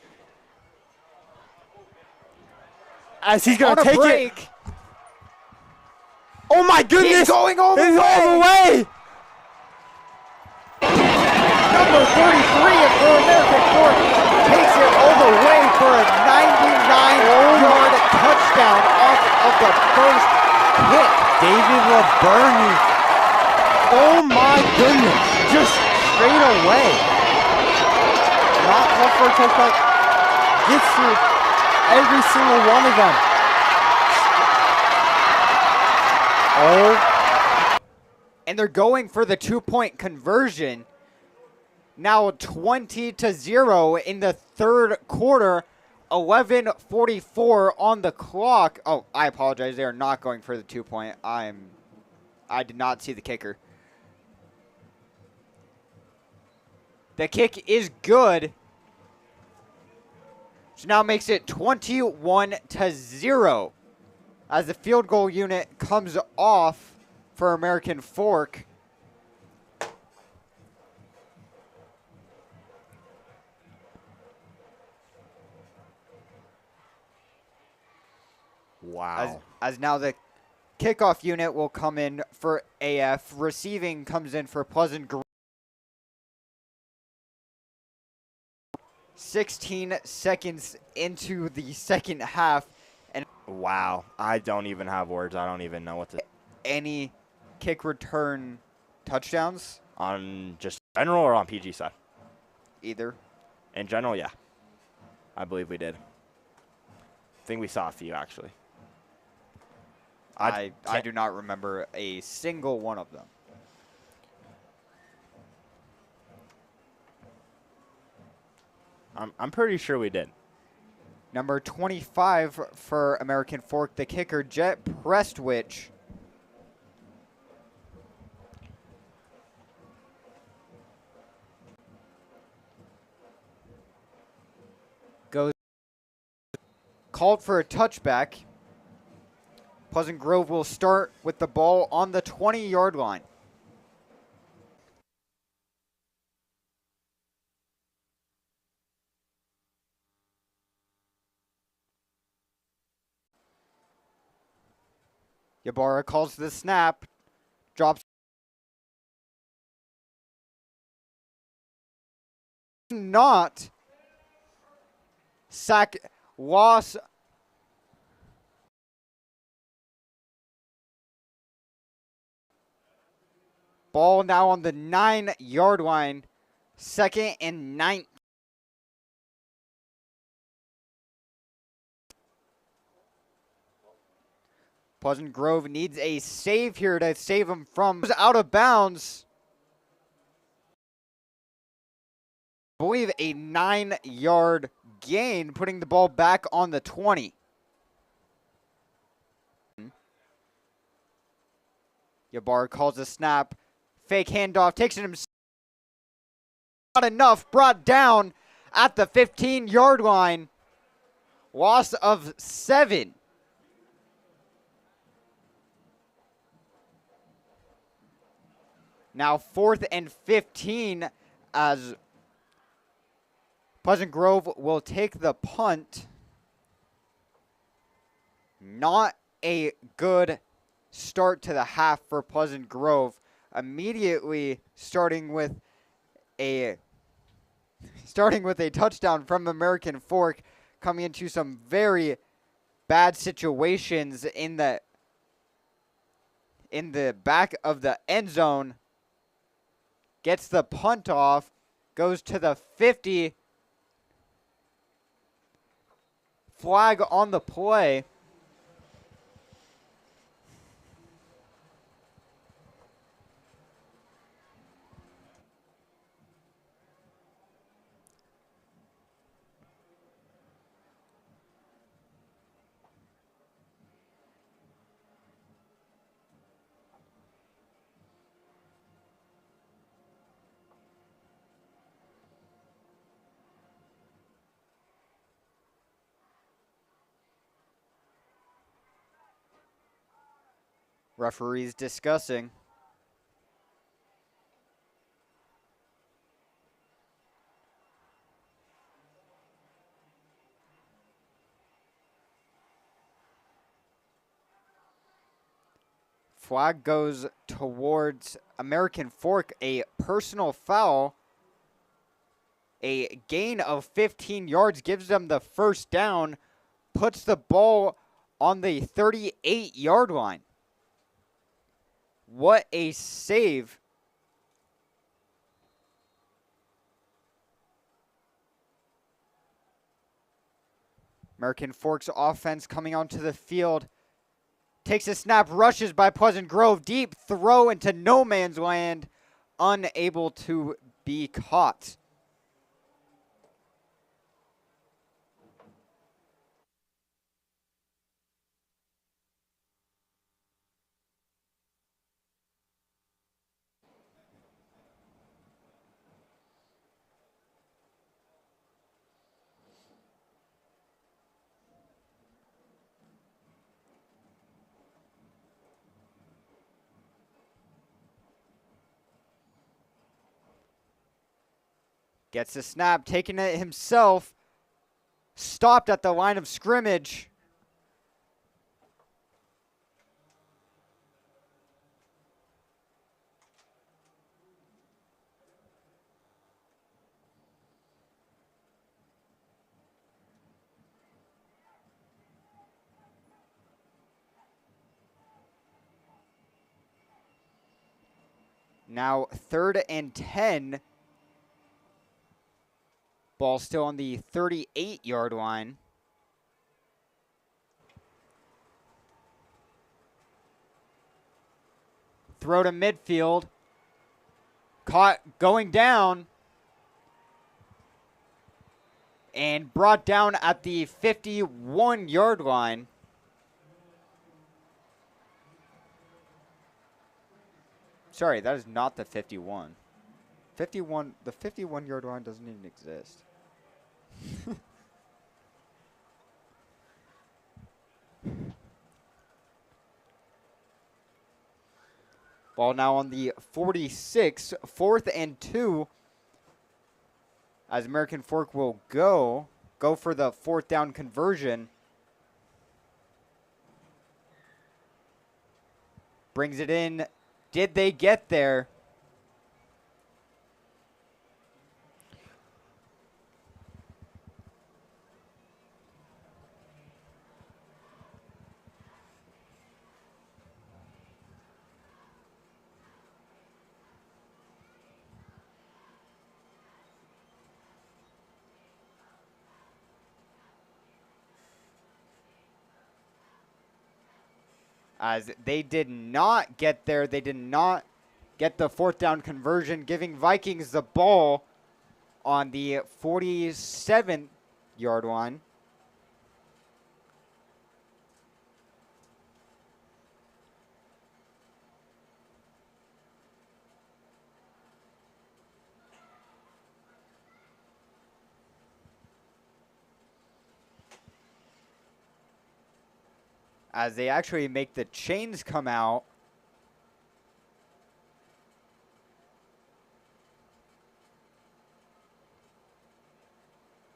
he's gonna take it. Oh my goodness! He's going all the He's way. all the way. Number 33 for American Fork takes it all the way for a 99-yard touchdown off of the first hit. David LeBurney. Oh my goodness! Just straight away. Not called for a touchback. Gets through every single one of them. Oh. And they're going for the 2-point conversion. Now 20-0 in the third quarter. 11:44 on the clock. Oh, I apologize. They are not going for the 2-point. I did not see the kicker. The kick is good. So now makes it 21-0 as the field goal unit comes off for American Fork. Wow. As now the kickoff unit will come in for AF. Receiving comes in for Pleasant Grove. 16 seconds into the second half. And Wow. I don't even have words. I don't even know what to any kick return touchdowns? on just general or on PG side. Either. In general, yeah. I believe we did. I think we saw a few actually. I do not remember a single one of them. I'm pretty sure we did. Number 25 for American Fork, the kicker, Jet Prestwich. Goes called for a touchback. Pleasant Grove will start with the ball on the 20-yard line. Ybarra calls the snap, drops. Not sack, loss. Ball now on the 9-yard line, 2nd and 9. Pleasant Grove needs a save here to save him from out of bounds. I believe a 9-yard gain, putting the ball back on the 20. Yabar calls a snap. Fake handoff, takes it himself. Not enough, brought down at the 15-yard line. Loss of 7. Now 4th and 15 as Pleasant Grove will take the punt. Not a good start to the half for Pleasant Grove. Immediately starting with a touchdown from American Fork, coming into some very bad situations in the back of the end zone. Gets the punt off, goes to the 50. Flag on the play. Referees discussing. Flag goes towards American Fork, a personal foul. A gain of 15 yards gives them the first down, puts the ball on the 38-yard line. What a save. American Fork's offense coming onto the field. Takes a snap, rushes by Pleasant Grove. Deep throw into no man's land. Unable to be caught. Gets the snap, taking it himself. Stopped at the line of scrimmage. Now 3rd and 10. Ball still on the 38-yard line. Throw to midfield. Caught going down. And brought down at the 51-yard line. Sorry, that is not the 51. The 51-yard line doesn't even exist. Ball now on the 46, 4th and 2. As American Fork will go for the 4th down conversion. Brings it in. Did they get there? As they did not get there. They did not get the 4th down conversion, giving Vikings the ball on the 47-yard line. As they actually make the chains come out.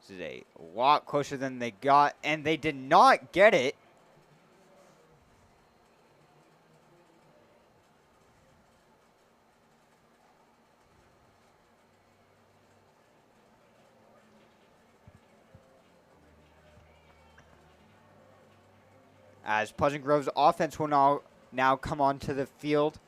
This is a lot closer than they got, and they did not get it. As Pleasant Grove's offense will now come onto the field.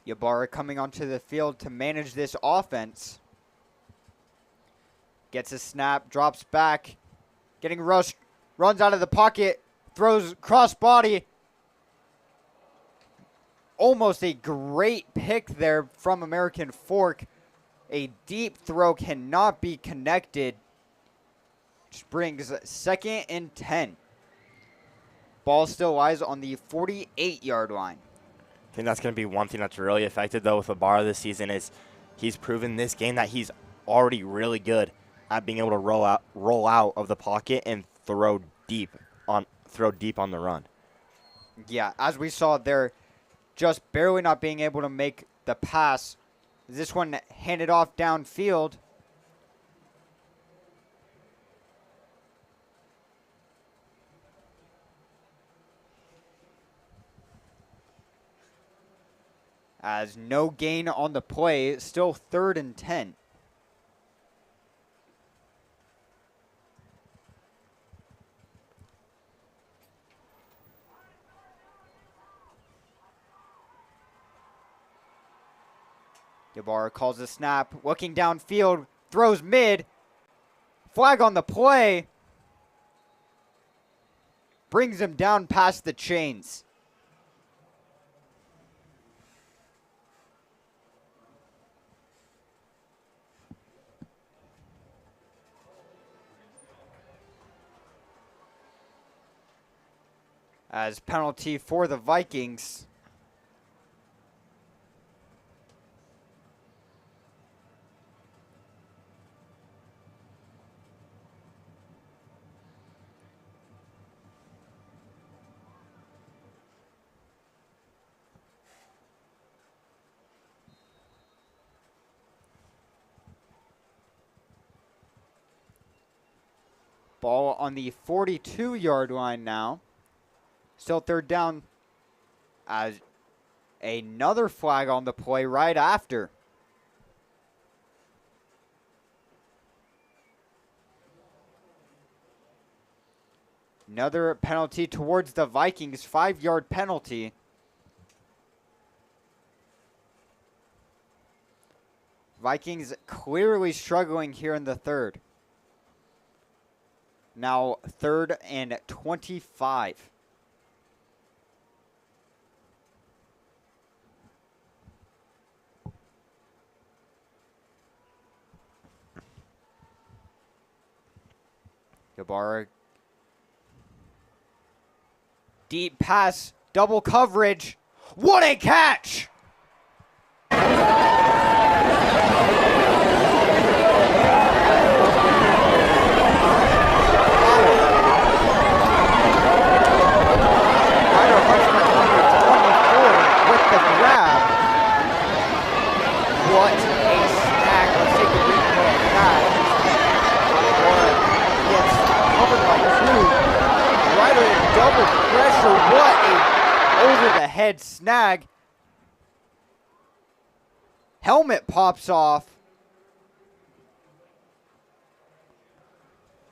Ybarra coming onto the field to manage this offense. Gets a snap, drops back, getting rushed, runs out of the pocket, throws cross body. Almost a great pick there from American Fork. A deep throw cannot be connected. which brings 2nd and 10. Ball still lies on the 48-yard line. I think that's going to be one thing that's really affected, though, with Ibarra this season is he's proven this game that he's already really good at being able to roll out of the pocket and throw deep on the run. Yeah, as we saw there, just barely not being able to make the pass. This one handed off downfield. As no gain on the play, still 3rd and 10. Ybarra calls the snap, looking downfield, throws mid. Flag on the play. Brings him down past the chains. As penalty for the Vikings. Ball on the 42-yard line now. Still 3rd down, as another flag on the play right after. Another penalty towards the Vikings, 5-yard penalty. Vikings clearly struggling here in the 3rd. Now 3rd and 25. Ybarra. Deep pass, double coverage. What a catch! What a snag. Let's take a replay of that. Or gets covered by 2. Ryder in double pressure. What a over-the-head snag. Helmet pops off.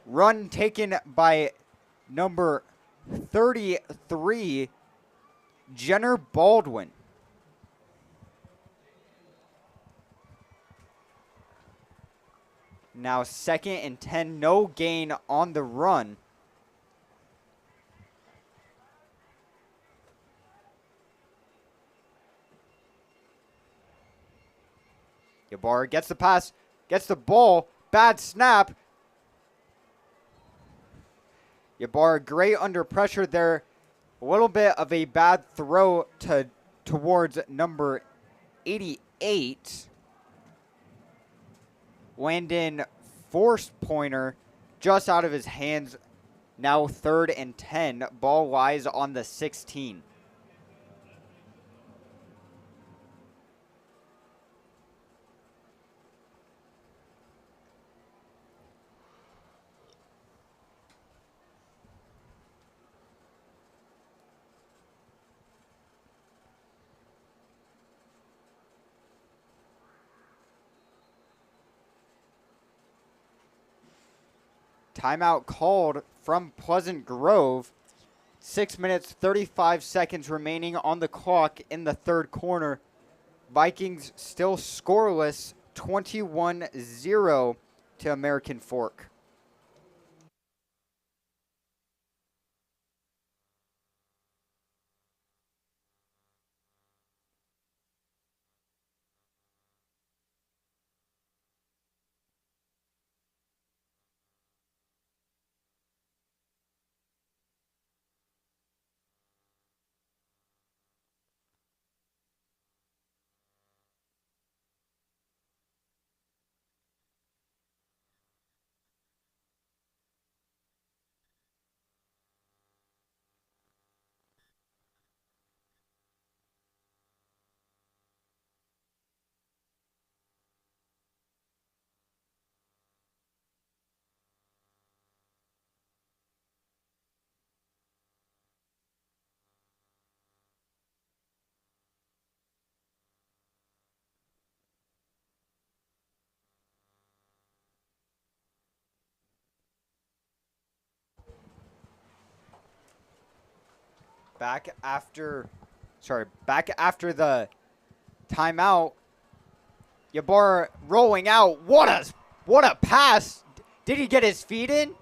Run taken by number 33, Jenner Baldwin. Now 2nd and 10, no gain on the run. Ybarra gets the pass, gets the ball, bad snap. Ybarra great under pressure there. A little bit of a bad throw towards number 88. Landon forced pointer just out of his hands. Now 3rd and 10. Ball lies on the 16. Timeout called from Pleasant Grove. 6 minutes, 35 seconds remaining on the clock in the 3rd quarter. Vikings still scoreless, 21-0 to American Fork. back after the timeout. Ybarra rolling out. What a pass. Did he get his feet in?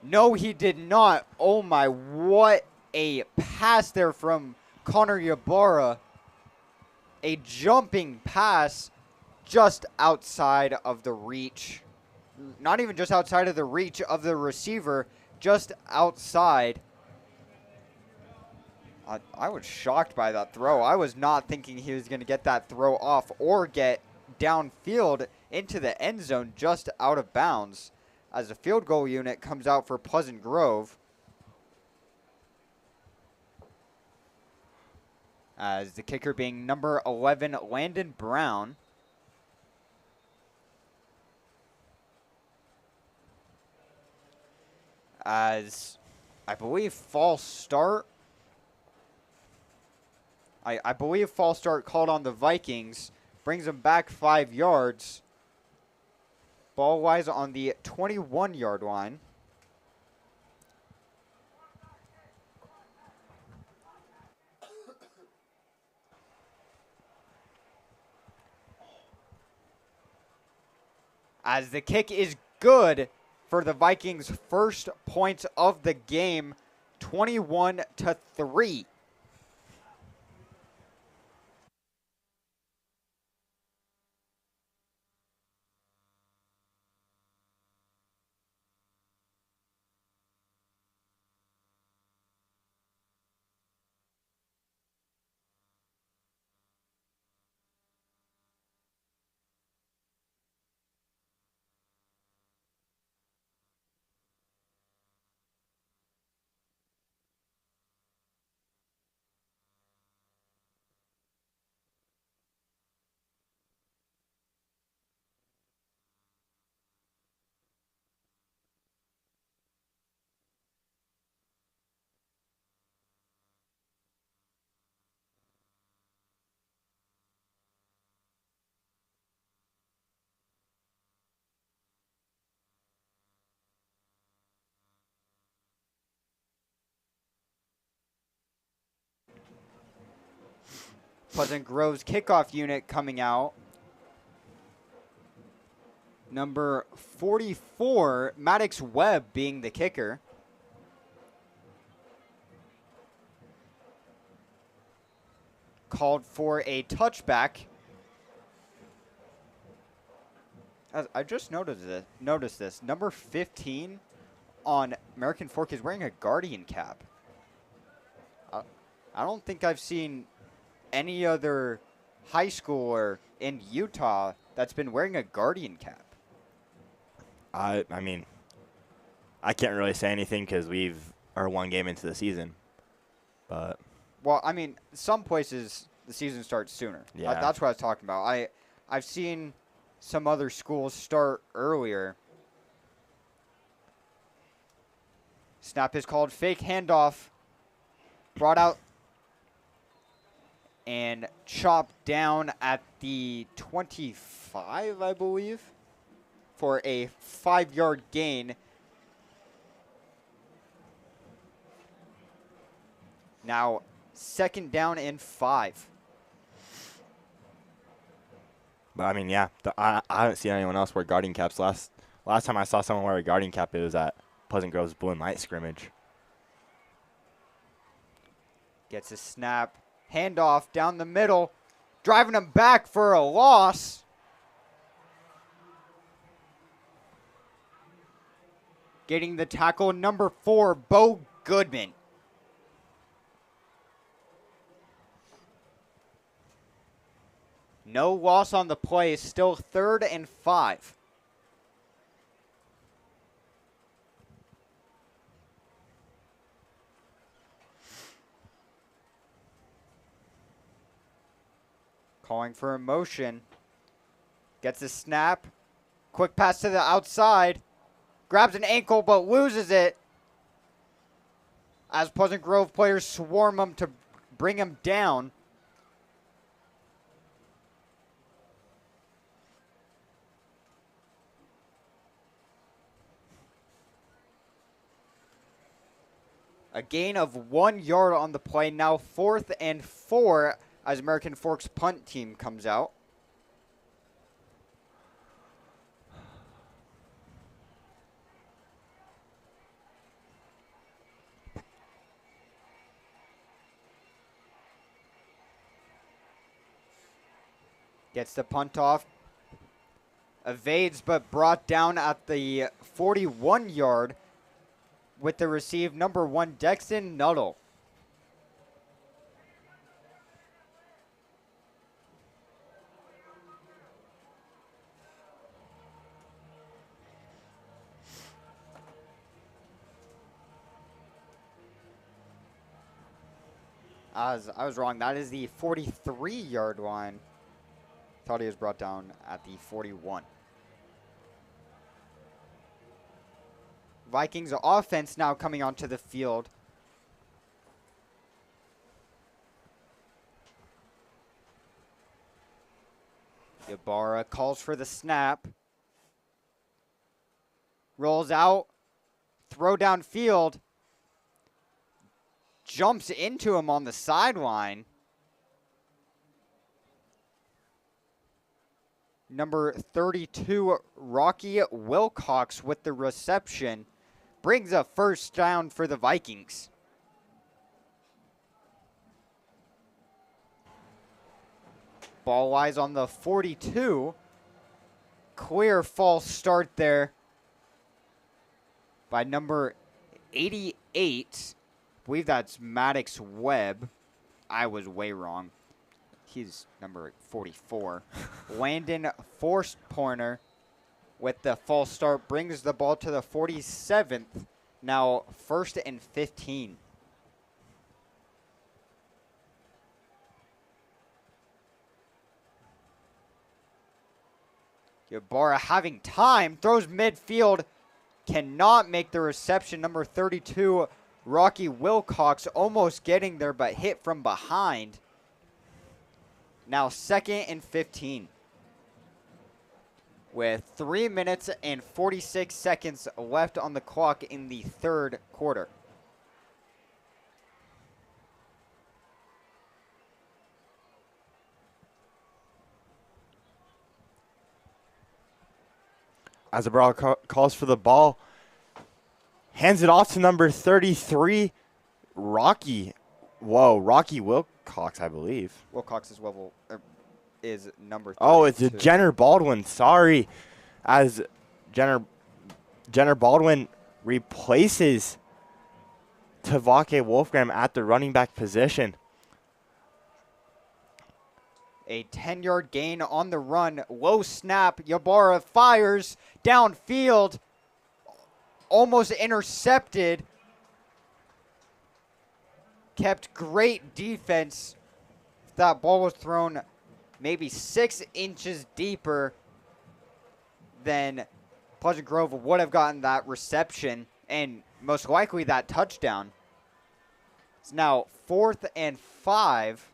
No, he did not. Oh my, what a pass there from Connor Ybarra. A jumping pass just outside of the reach. Not even just outside of the reach of the receiver, just outside. I was shocked by that throw. I was not thinking he was going to get that throw off or get downfield into the end zone just out of bounds as the field goal unit comes out for Pleasant Grove. As the kicker being number 11, Landon Brown. As I believe false start. I believe false start called on the Vikings. Brings them back 5 yards. Ball-wise on the 21-yard line. As the kick is good for the Vikings' first points of the game, 21-3. Pleasant Grove's kickoff unit coming out. Number 44, Maddox Webb being the kicker. Called for a touchback. I just noticed this. Number 15 on American Fork is wearing a Guardian cap. I don't think I've seen any other high schooler in Utah that's been wearing a Guardian cap. I mean, I can't really say anything because are one game into the season. But well, I mean, some places the season starts sooner. Yeah. That's what I was talking about. I've seen some other schools start earlier. Snap is called. Fake handoff. Brought out and chopped down at the 25, I believe, for a 5-yard gain. Now, second down and 5. But I mean, yeah, I haven't seen anyone else wear Guardian caps. Last time I saw someone wear a Guardian cap, it was at Pleasant Grove's Blue and White scrimmage. Gets a snap. Handoff down the middle. Driving him back for a loss. Getting the tackle, number 4, Bo Goodman. No loss on the play. Still 3rd and 5. Calling for a motion. Gets a snap. Quick pass to the outside. Grabs an ankle but loses it. As Pleasant Grove players swarm him to bring him down. A gain of 1 yard on the play. Now 4th and 4 as American Forks punt team comes out. Gets the punt off. Evades but brought down at the 41-yard with the receive number 1, Dexton Nuttall. I was wrong. That is the 43-yard line. Thought he was brought down at the 41. Vikings offense now coming onto the field. Ybarra calls for the snap. Rolls out. Throw downfield. Jumps into him on the sideline. Number 32, Rocky Wilcox with the reception. Brings a first down for the Vikings. Ball wise on the 42. Clear false start there by number 88. I believe that's Maddox Webb. I was way wrong. He's number 44. Landon forced pointer with the false start brings the ball to the 47th. Now 1st and 15. Ybarra having time, throws midfield, cannot make the reception. Number 32, Rocky Wilcox almost getting there but hit from behind. Now 2nd and 15. With 3 minutes and 46 seconds left on the clock in the third quarter. Azabral calls for the ball. Hands it off to number 33, Rocky. Whoa, Rocky Wilcox, I believe. Wilcox is number 32. Oh, it's a Jenner Baldwin. Sorry. As Jenner Baldwin replaces Tavake Wolfgram at the running back position. A 10-yard gain on the run. Low snap. Ybarra fires downfield. Almost intercepted. Kept great defense. That ball was thrown maybe 6 inches deeper than Pleasant Grove would have gotten that reception and most likely that touchdown. It's now 4th and 5.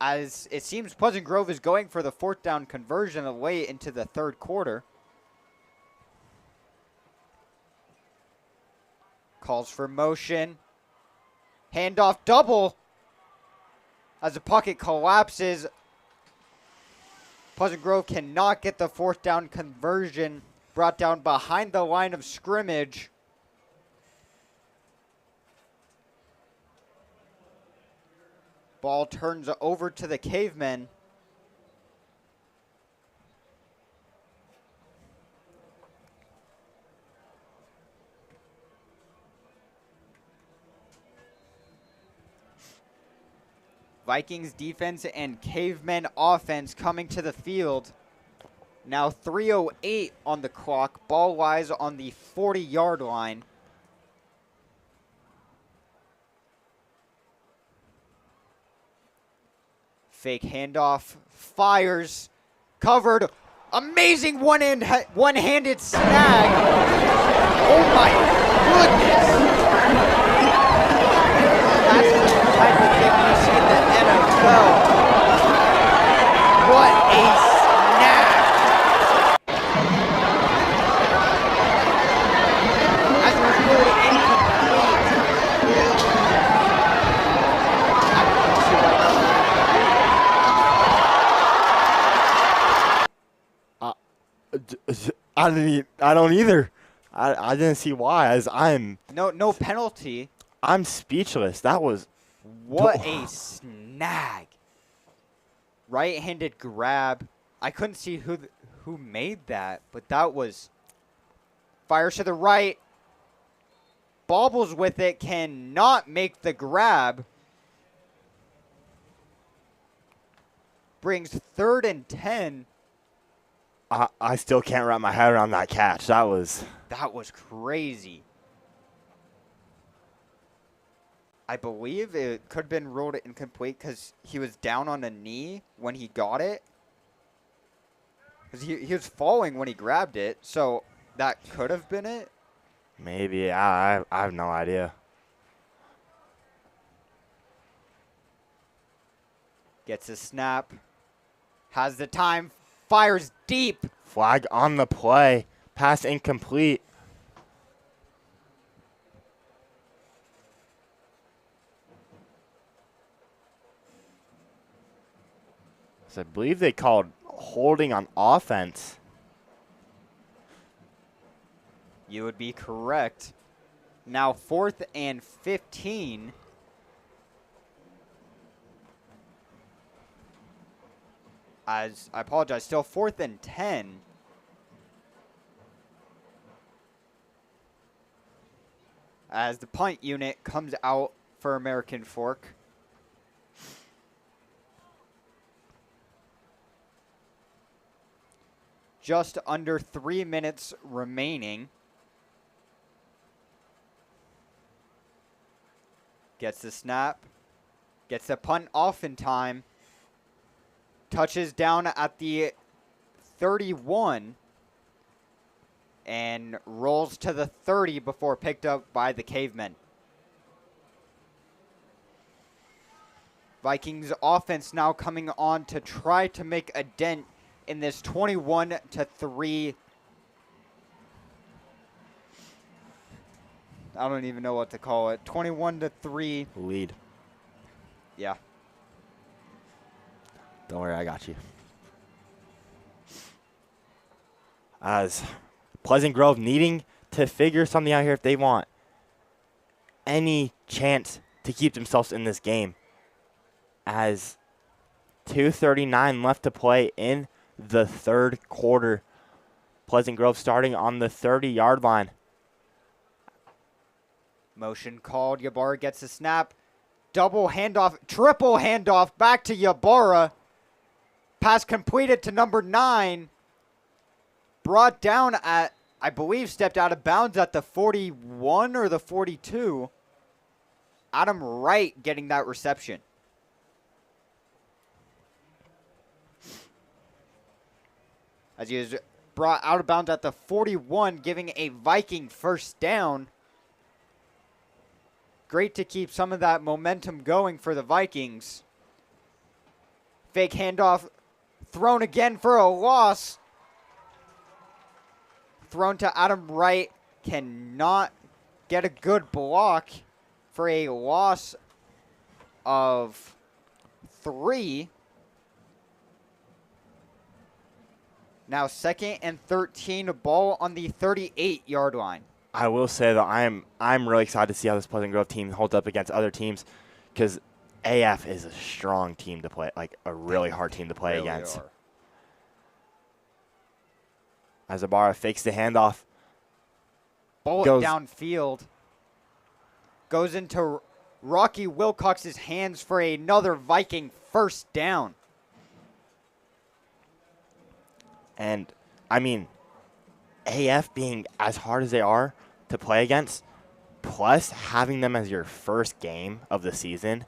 As it seems Pleasant Grove is going for the 4th down conversion late into the third quarter. Calls for motion. Handoff double. As the pocket collapses, Pleasant Grove cannot get the 4th down conversion. Brought down behind the line of scrimmage. Ball turns over to the Cavemen. Vikings defense and Cavemen offense coming to the field. Now 3:08 on the clock. Ball wise on the 40-yard line. Fake handoff. Fires. Covered. Amazing one-handed snag. Oh my goodness. That's the type of thing you see in the NFL. What a snag. As it was ruled incomplete. I don't either. I didn't see why. As No penalty. I'm speechless. That was What a snag. Right-handed grab. I couldn't see who made that, but that was fires to the right. Bobbles with it, cannot make the grab. Brings 3rd and 10. I still can't wrap my head around that catch. That was crazy. I believe it could have been ruled incomplete because he was down on a knee when he got it. Because he was falling when he grabbed it, so that could have been it. maybe. I have no idea. Gets a snap. Has the time. Fires deep. Flag on the play. Pass incomplete. So I believe they called holding on offense. You would be correct. Now 4th and 15. As I apologize, still 4th and 10. As the punt unit comes out for American Fork. Just under 3 minutes remaining. Gets the snap. Gets the punt off in time. Touches down at the 31. And rolls to the 30 before picked up by the Cavemen. Vikings offense now coming on to try to make a dent in this 21-3. I don't even know what to call it. 21-3 lead. Yeah. Don't worry, I got you. As Pleasant Grove needing to figure something out here if they want any chance to keep themselves in this game. As 2:39 left to play in the 3rd quarter. Pleasant Grove starting on the 30-yard line. Motion called. Ybarra gets a snap. Double handoff. Triple handoff back to Ybarra. Pass completed to number 9. Brought down at, I believe, stepped out of bounds at the 41 or the 42. Adam Wright getting that reception. As he was brought out of bounds at the 41, giving a Viking first down. Great to keep some of that momentum going for the Vikings. Fake handoff, thrown again for a loss. Thrown to Adam Wright, cannot get a good block for a loss of 3. Now 2nd and 13, ball on the 38-yard line. I will say that I'm really excited to see how this Pleasant Grove team holds up against other teams, because AF is a strong team to play, like a really hard team to play Really against. are. As Ybarra fakes the handoff. Bullet Goes- downfield. Goes into Rocky Wilcox's hands for another Viking first down. And, I mean, AF being as hard as they are to play against, plus having them as your first game of the season,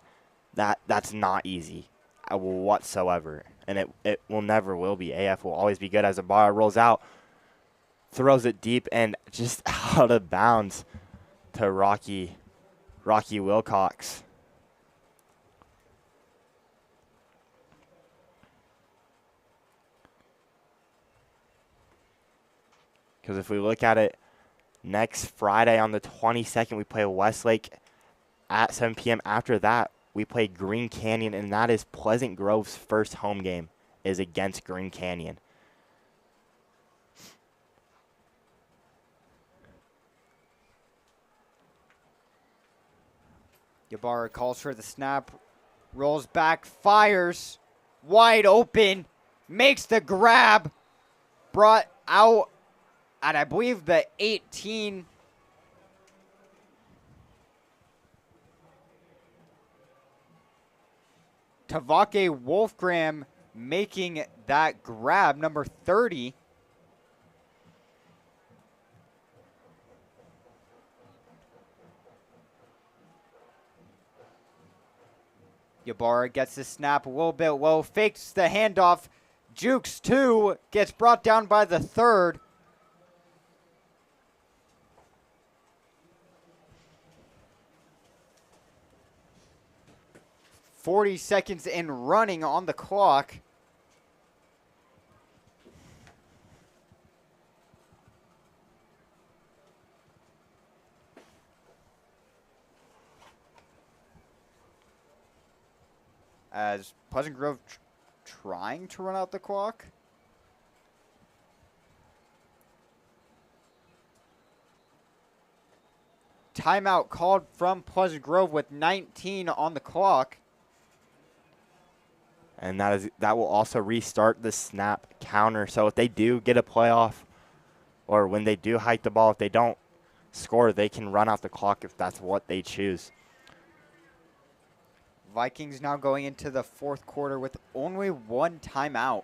that's not easy whatsoever. And it will never will be. AF will always be good as Ybarra rolls out, throws it deep and just out of bounds to Rocky Wilcox. Because if we look at it, next Friday on the 22nd, we play Westlake at 7 p.m. After that, we play Green Canyon, and that is Pleasant Grove's first home game is against Green Canyon. Ybarra calls for the snap, rolls back, fires, wide open, makes the grab, brought out at I believe the 18. Tavake Wolfgram making that grab, number 30. Ybarra gets the snap a little bit low, fakes the handoff, jukes 2, gets brought down by the 3rd. .40 seconds in running on the clock. As Pleasant Grove trying to run out the clock. Timeout called from Pleasant Grove with 19 on the clock. And that will also restart the snap counter. So if they do get a playoff, or when they do hike the ball, if they don't score, they can run out the clock if that's what they choose. Vikings now going into the 4th quarter with only 1 timeout.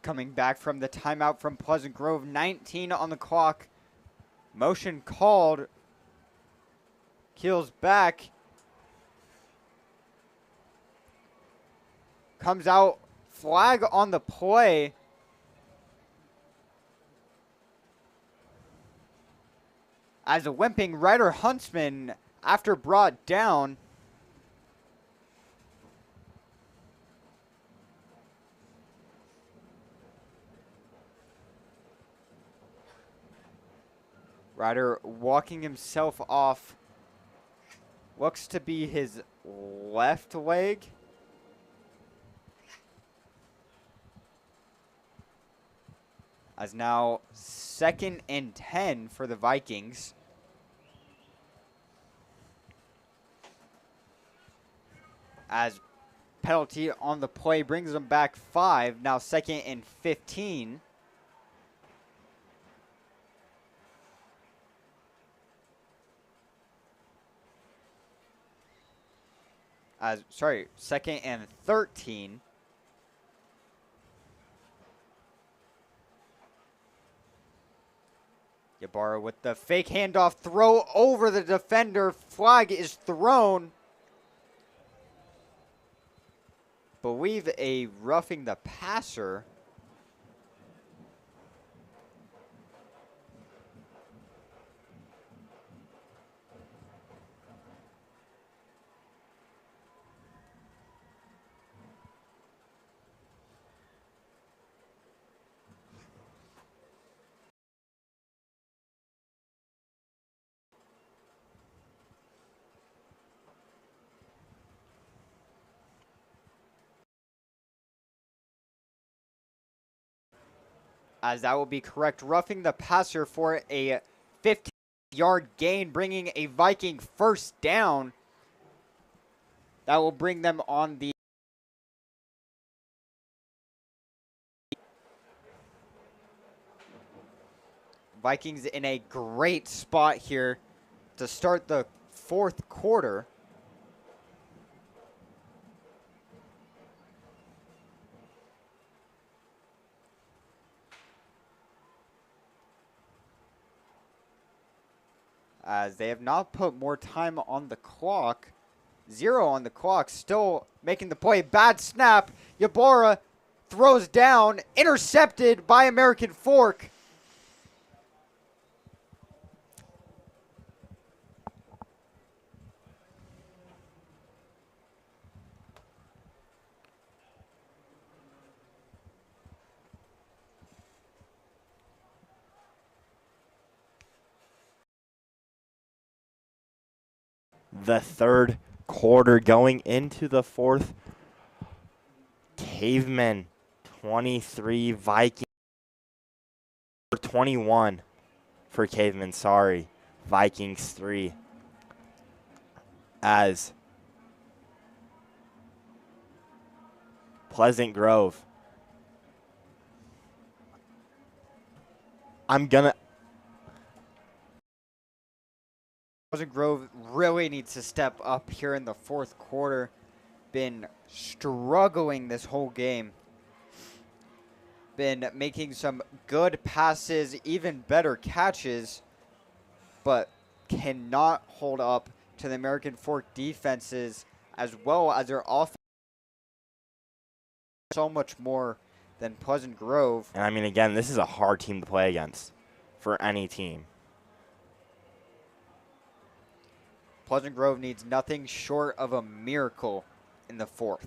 Coming back from the timeout from Pleasant Grove, 19 on the clock. Motion called. Keels back. Comes out. Flag on the play. As a limping Ryder Huntsman, after brought down, Ryder walking himself off. Looks to be his left leg. As now 2nd and 10 for the Vikings. As penalty on the play brings them back 5. Now 2nd and 15. Sorry, 2nd and 13. Ybarra with the fake handoff throw over the defender. Flag is thrown. Believe a roughing the passer. As that will be correct. Roughing the passer for a 15-yard gain, bringing a Viking first down. That will bring them on the Vikings in a great spot here to start the 4th quarter. As they have not put more time on the clock. 0 on the clock, still making the play. Bad snap. Ybarra throws down, intercepted by American Fork. The third quarter going into the fourth. Cavemen 23, Vikings 21 for Cavemen, sorry. Vikings 3. As Pleasant Grove. Pleasant Grove really needs to step up here in the fourth quarter. Been struggling this whole game. Been making some good passes, even better catches, but cannot hold up to the American Fork defenses as well as their offense. So much more than Pleasant Grove. And I mean, again, this is a hard team to play against for any team. Pleasant Grove needs nothing short of a miracle in the fourth.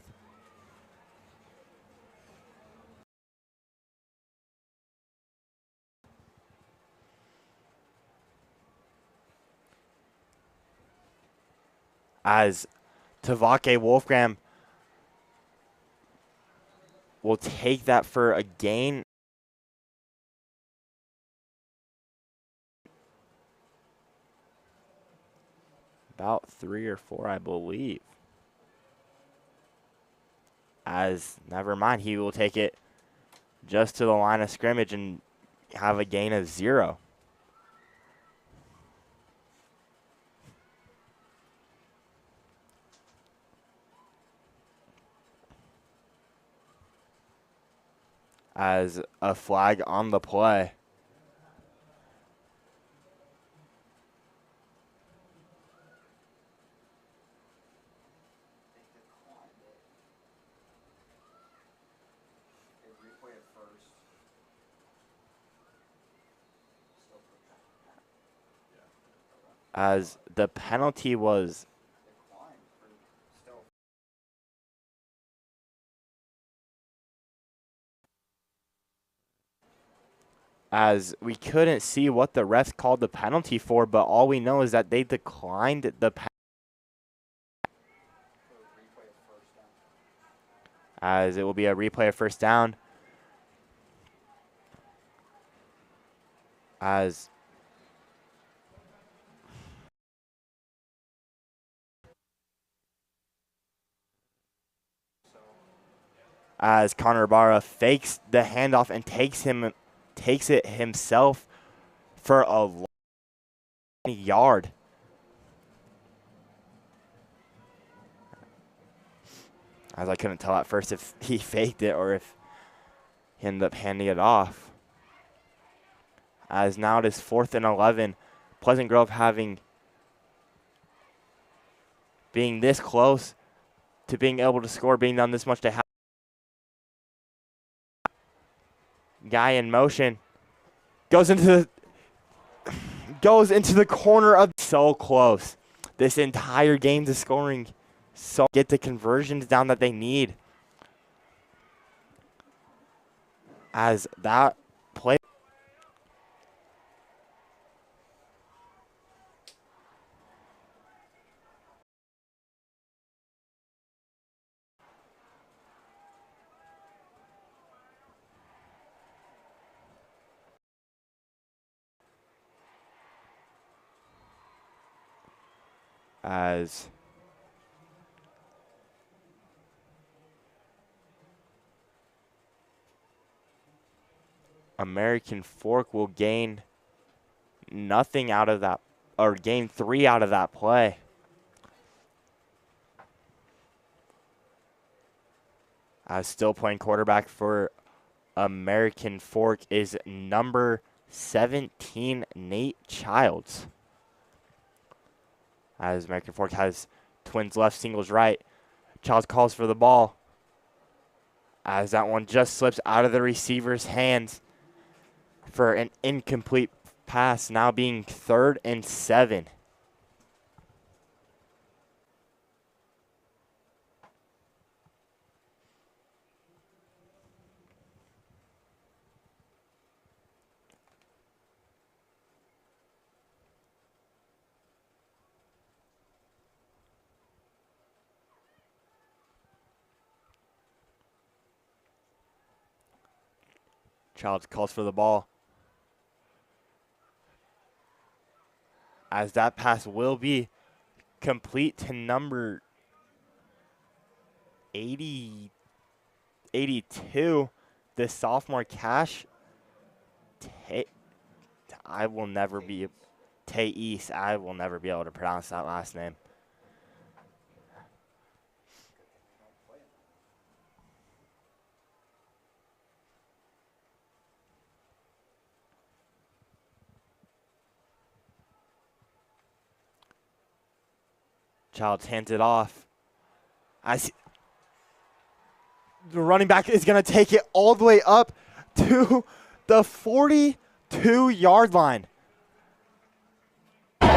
As Tavake Wolfgram will take that for a gain. About 3 or 4, I believe. As, never mind, he will take it just to the line of scrimmage and have a gain of 0. As a flag on the play. As the penalty was as we couldn't see what the refs called the penalty for, but all we know is that they declined the penalty. As it will be a replay of first down. As Connor Barra fakes the handoff and takes it himself for a long yard. As I couldn't tell at first if he faked it or if he ended up handing it off. As now it is 4th and 11. Pleasant Grove being this close to being able to score, being down this much to have. Guy in motion. Goes into the corner of, so close. This entire game to scoring. So get the conversions down that they need. As that play. As American Fork will gain nothing out of that, or gain 3 out of that play. As still playing quarterback for American Fork is number 17, Nate Childs. As American Fork has twins left, singles right. Childs calls for the ball. as that one just slips out of the receiver's hands for an incomplete pass, now being 3rd and 7. Childs calls for the ball, as that pass will be complete to number 82, the sophomore Cash. I will never be Teis. I will never be able to pronounce that last name. Childs hands it off. The running back is going to take it all the way up to the 42-yard line. As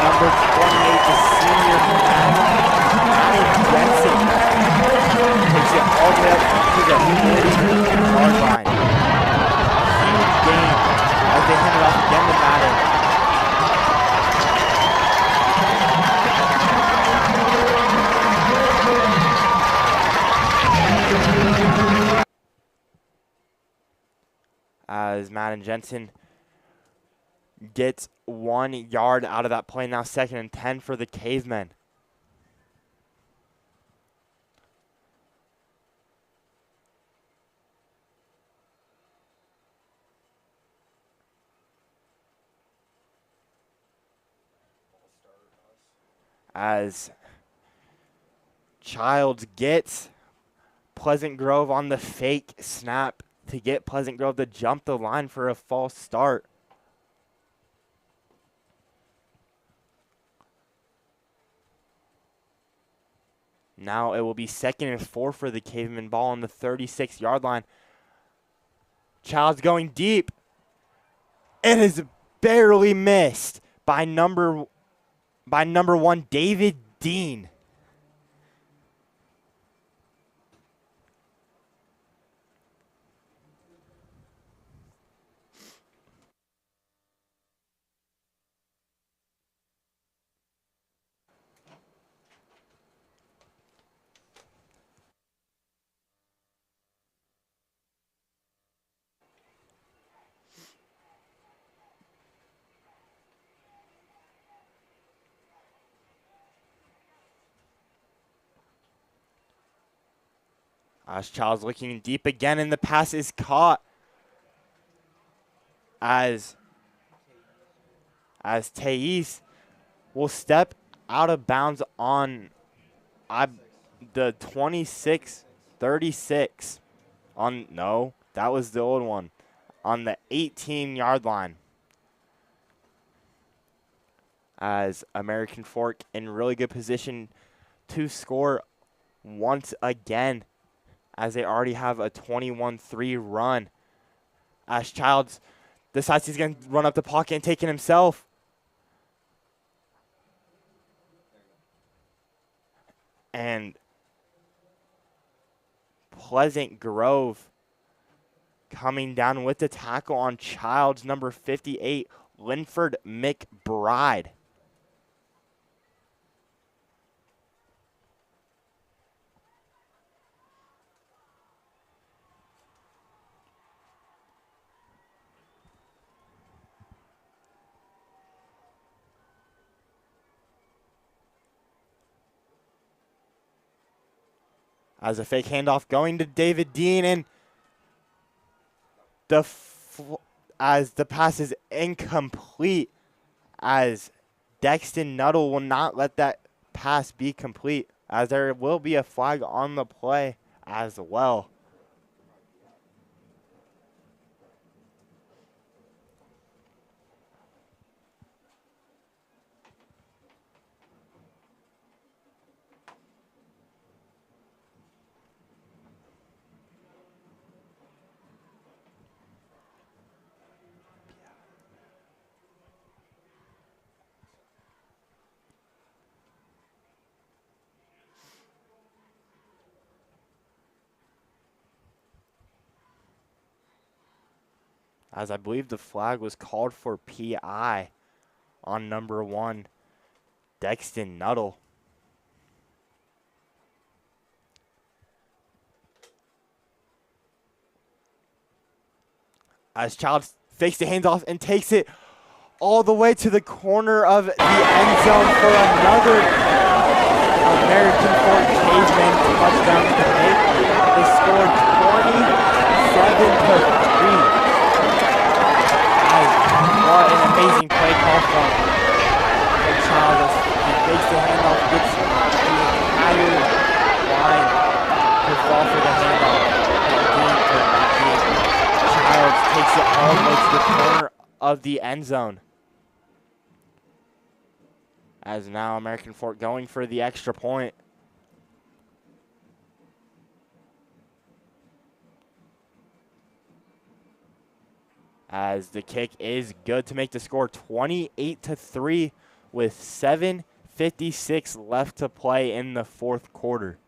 number 28, the senior Maddie Jensen, takes it all the way up to the 40-yard line. Huge game as they hand it off again to Madden. As Madden Jensen gets 1 yard out of that play, now 2nd and 10 for the Cavemen. As Childs gets Pleasant Grove on the fake snap to get Pleasant Grove to jump the line for a false start. Now it will be 2nd and 4 for the Cavemen, ball on the 36-yard line. Childs going deep. It is barely missed by number 1, David Dean. As Childs looking deep again, and the pass is caught. As Teis will step out of bounds on the 26-36. No, that was the old one. On the 18-yard line. As American Fork in really good position to score once again, as they already have a 21-3 run. As Childs decides he's going to run up the pocket and take it himself. And Pleasant Grove coming down with the tackle on Childs, number 58, Linford McBride. As a fake handoff going to David Dean, and as the pass is incomplete, as Dexton Nuttall will not let that pass be complete, as there will be a flag on the play as well. as I believe the flag was called for PI on number 1, Dexton Nuttall. As Childs fakes the handoff and takes it all the way to the corner of the end zone for another American Fork Cavemen touchdown to make the score 27-3. What an amazing play call from Childs. He fakes the handoff, gets the entire line to fall for the handoff. Childs takes it all the way to the corner of the end zone. As now American Fork going for the extra point. As the kick is good to make the score 28-3 with 7:56 left to play in the fourth quarter.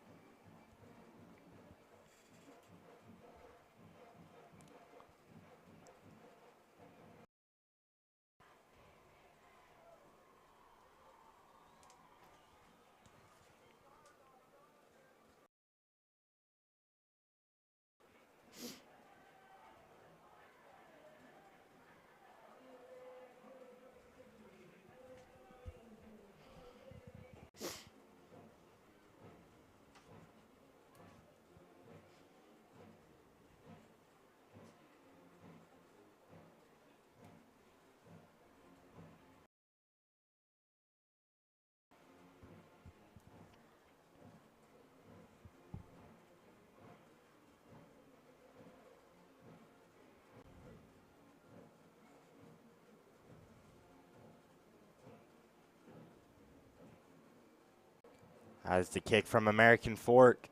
As the kick from American Fork.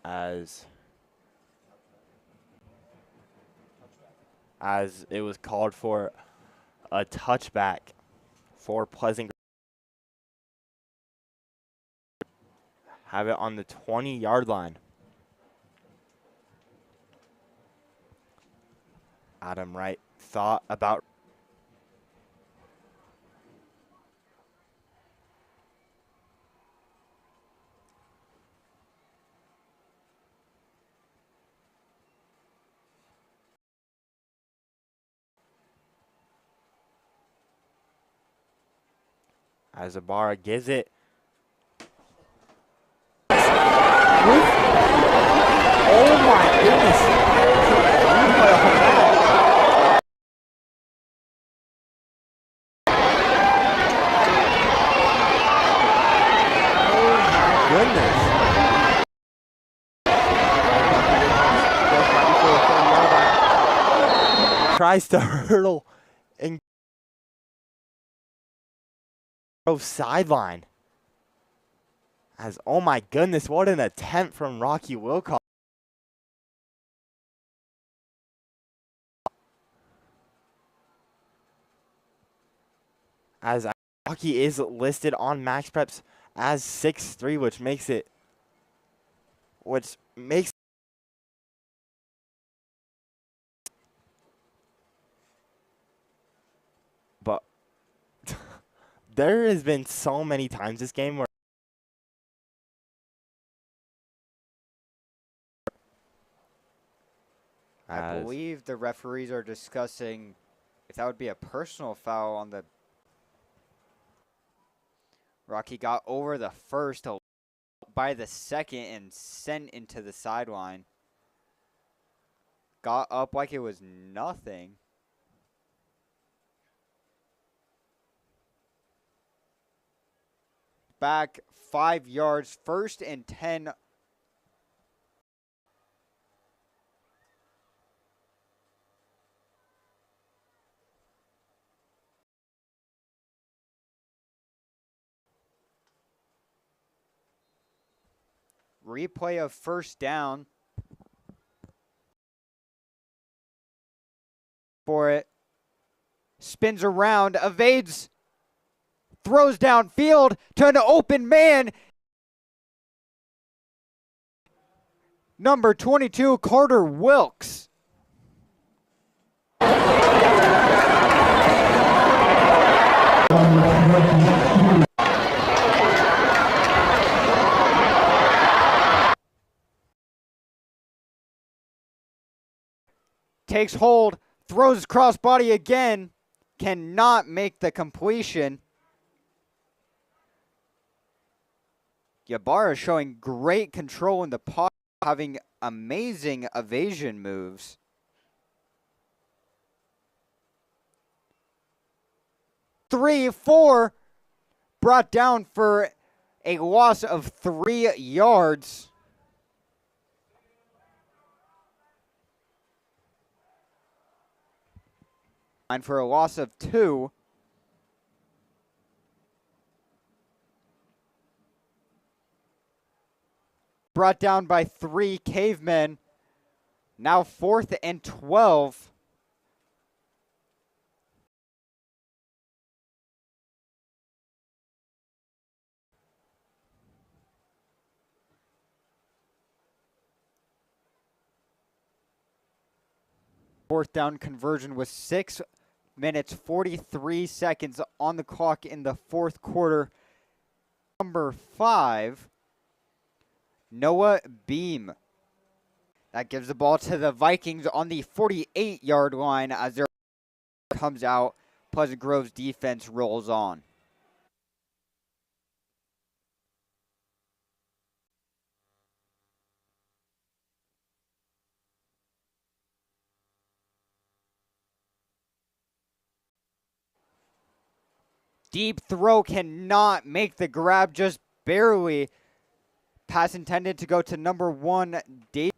As it was called for a touchback for Pleasant. Have it on the 20-yard line. Adam Wright thought about as Ibarra gives it. Oh my goodness. Oh my goodness. Tries to hurdle and sideline. As, oh my goodness, what an attempt from Rocky Wilcox. As Rocky is listed on Max Preps as 6'3", which makes but there has been so many times this game where I believe the referees are discussing if that would be a personal foul on the. Rocky got over the first by the second and sent into the sideline. Got up like it was nothing. Back 5 yards, 1st and 10. Replay of 1st down. For it. Spins around, evades, throws downfield to an open man. Number 22, Carter Wilkes. Takes hold, throws crossbody again, cannot make the completion. Ybarra showing great control in the pocket, having amazing evasion moves. Three, four, brought down for a loss of 3 yards. And for a loss of 2. Brought down by 3 Cavemen. Now 4th and 12. Fourth down conversion with 6 minutes 43 seconds on the clock in the fourth quarter. Number 5, Noah Beam. That gives the ball to the Vikings on the 48-yard line as their comes out. Pleasant Grove's defense rolls on. Deep throw cannot make the grab, just barely. Pass intended to go to number 1, Dave.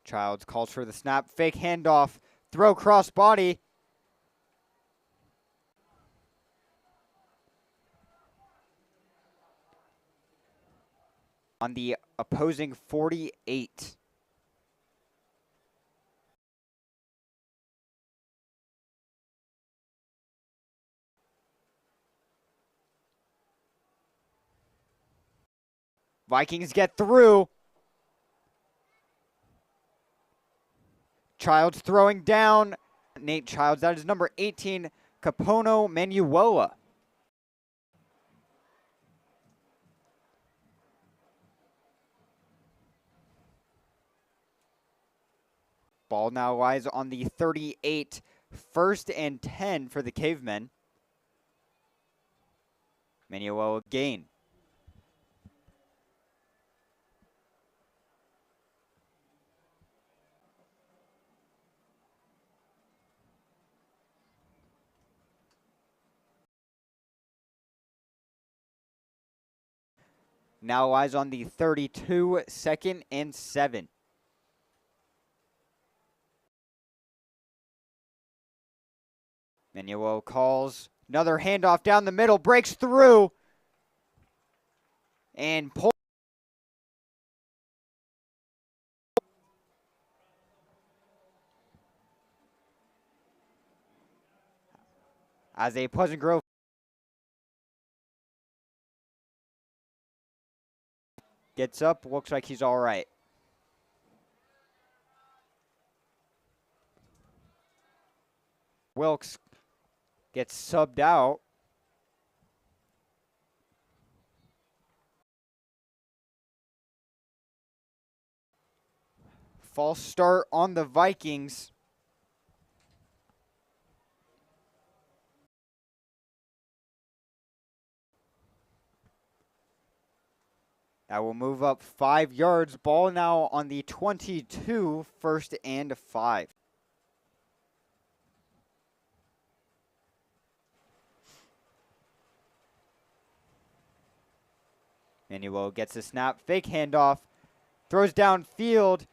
Childs calls for the snap, fake handoff, throw cross body. On the opposing 48. Vikings get through. Childs throwing down. Nate Childs, that is number 18, Capono Manuoa. Ball now lies on the 38, 1st and 10 for the Cavemen. Manuoa gain. Now lies on the 32, 2nd and 7. Manuel calls. Another handoff down the middle, breaks through. And pull. As a Pleasant Grove gets up, looks like he's all right. Wilkes gets subbed out. False start on the Vikings. That will move up 5 yards. Ball now on the 22, 1st and 5. Manuel gets the snap, fake handoff, throws downfield.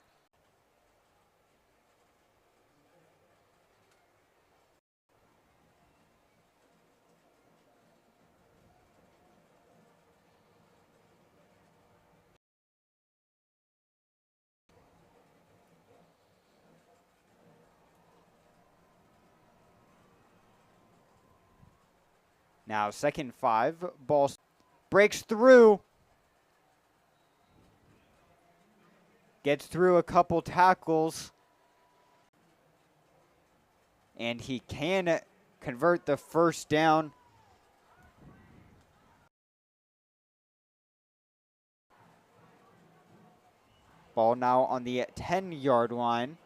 Now 2nd and 5. Ball breaks through. Gets through a couple tackles. And he can convert the first down. Ball now on the 10-yard line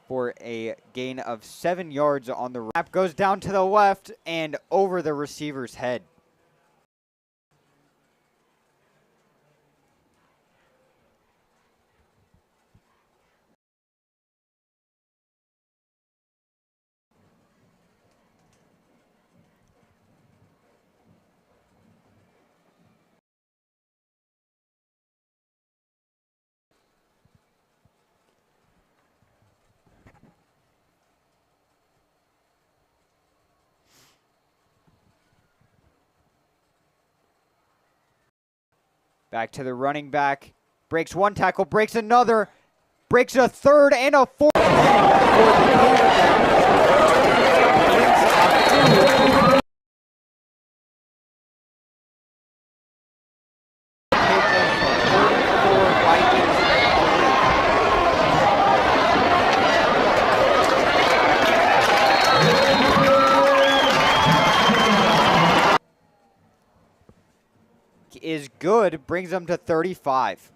for a gain of 7 yards on the wrap. Goes down to the left and over the receiver's head. Back to the running back. Breaks one tackle, breaks another, breaks a third and a fourth. Is good, brings them to 35.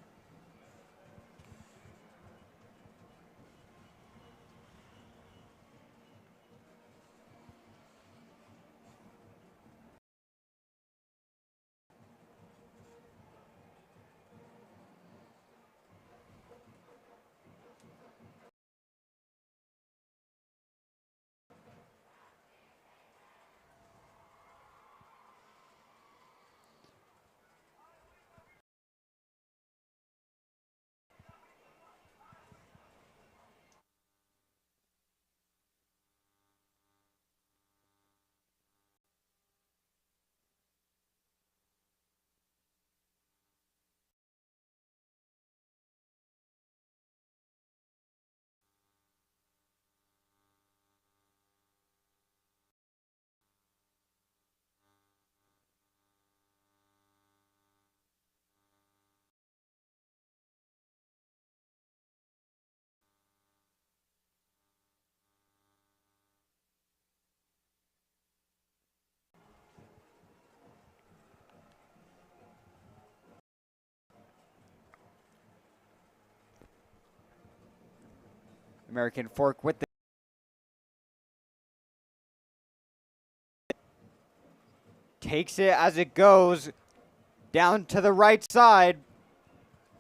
American Fork with the takes it as it goes down to the right side,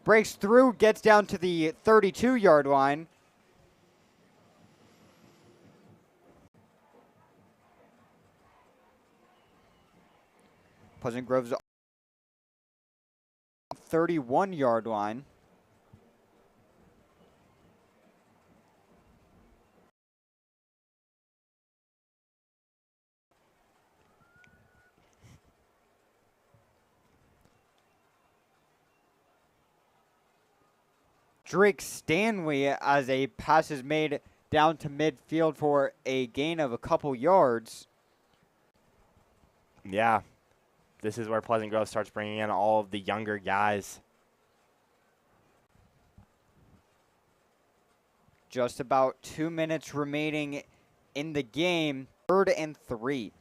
breaks through, gets down to the 32-yard line. Pleasant Grove's 31-yard line. Drake Stanley as a pass is made down to midfield for a gain of a couple yards. Yeah, this is where Pleasant Grove starts bringing in all of the younger guys. Just about 2 minutes remaining in the game. 3rd and 3.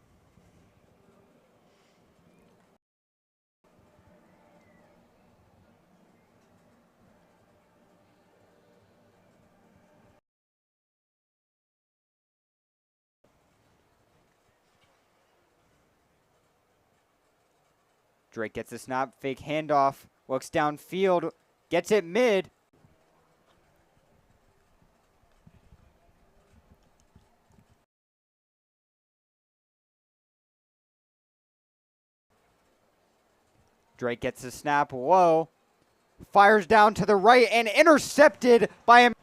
Drake gets a snap, fake handoff, looks downfield, gets it mid. Drake gets a snap low, fires down to the right and intercepted by him.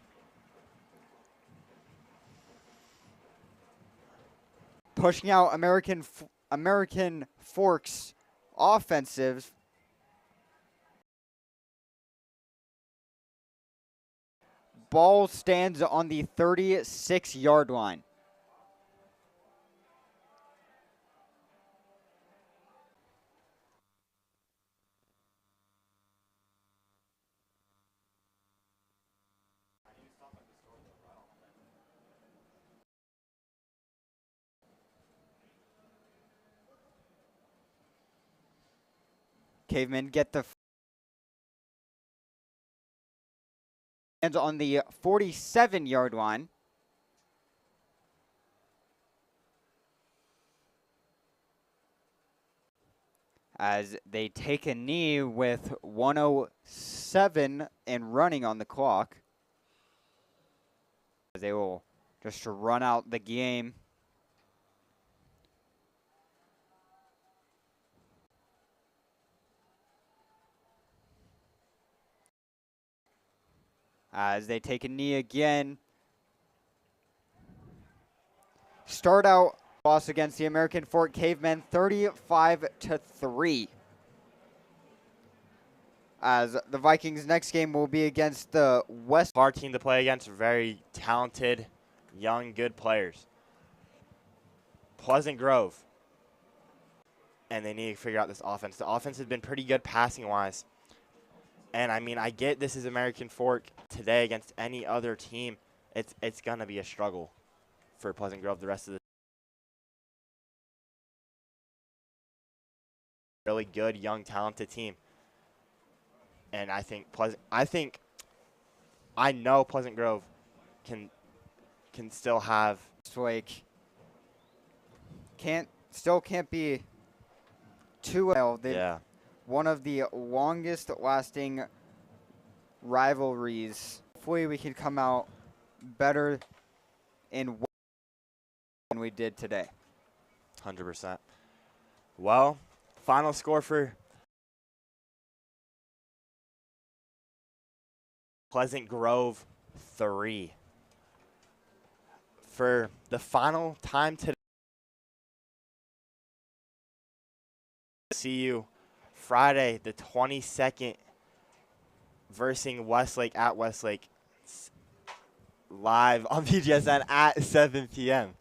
Pushing out American Forks offensive. Ball stands on the 36-yard line. Cavemen get the and on the 47-yard line. As they take a knee with 1:07 and running on the clock. They will just run out the game. As they take a knee again. Start out loss against the American Fort Cavemen 35-3. As the Vikings' next game will be against the West. Our team to play against very talented, young, good players. Pleasant Grove. And they need to figure out this offense. The offense has been pretty good passing-wise. And, I mean, I get this is American Fork today against any other team. It's going to be a struggle for Pleasant Grove the rest of the really good, young, talented team. And I know Pleasant Grove can still have Wake still can't be too well. yeah. One of the longest lasting rivalries. Hopefully we can come out better in than we did today. 100%. Well, final score for Pleasant Grove 3. For the final time today, see you Friday the 22nd versus Westlake at Westlake live on BGSN at 7 p.m.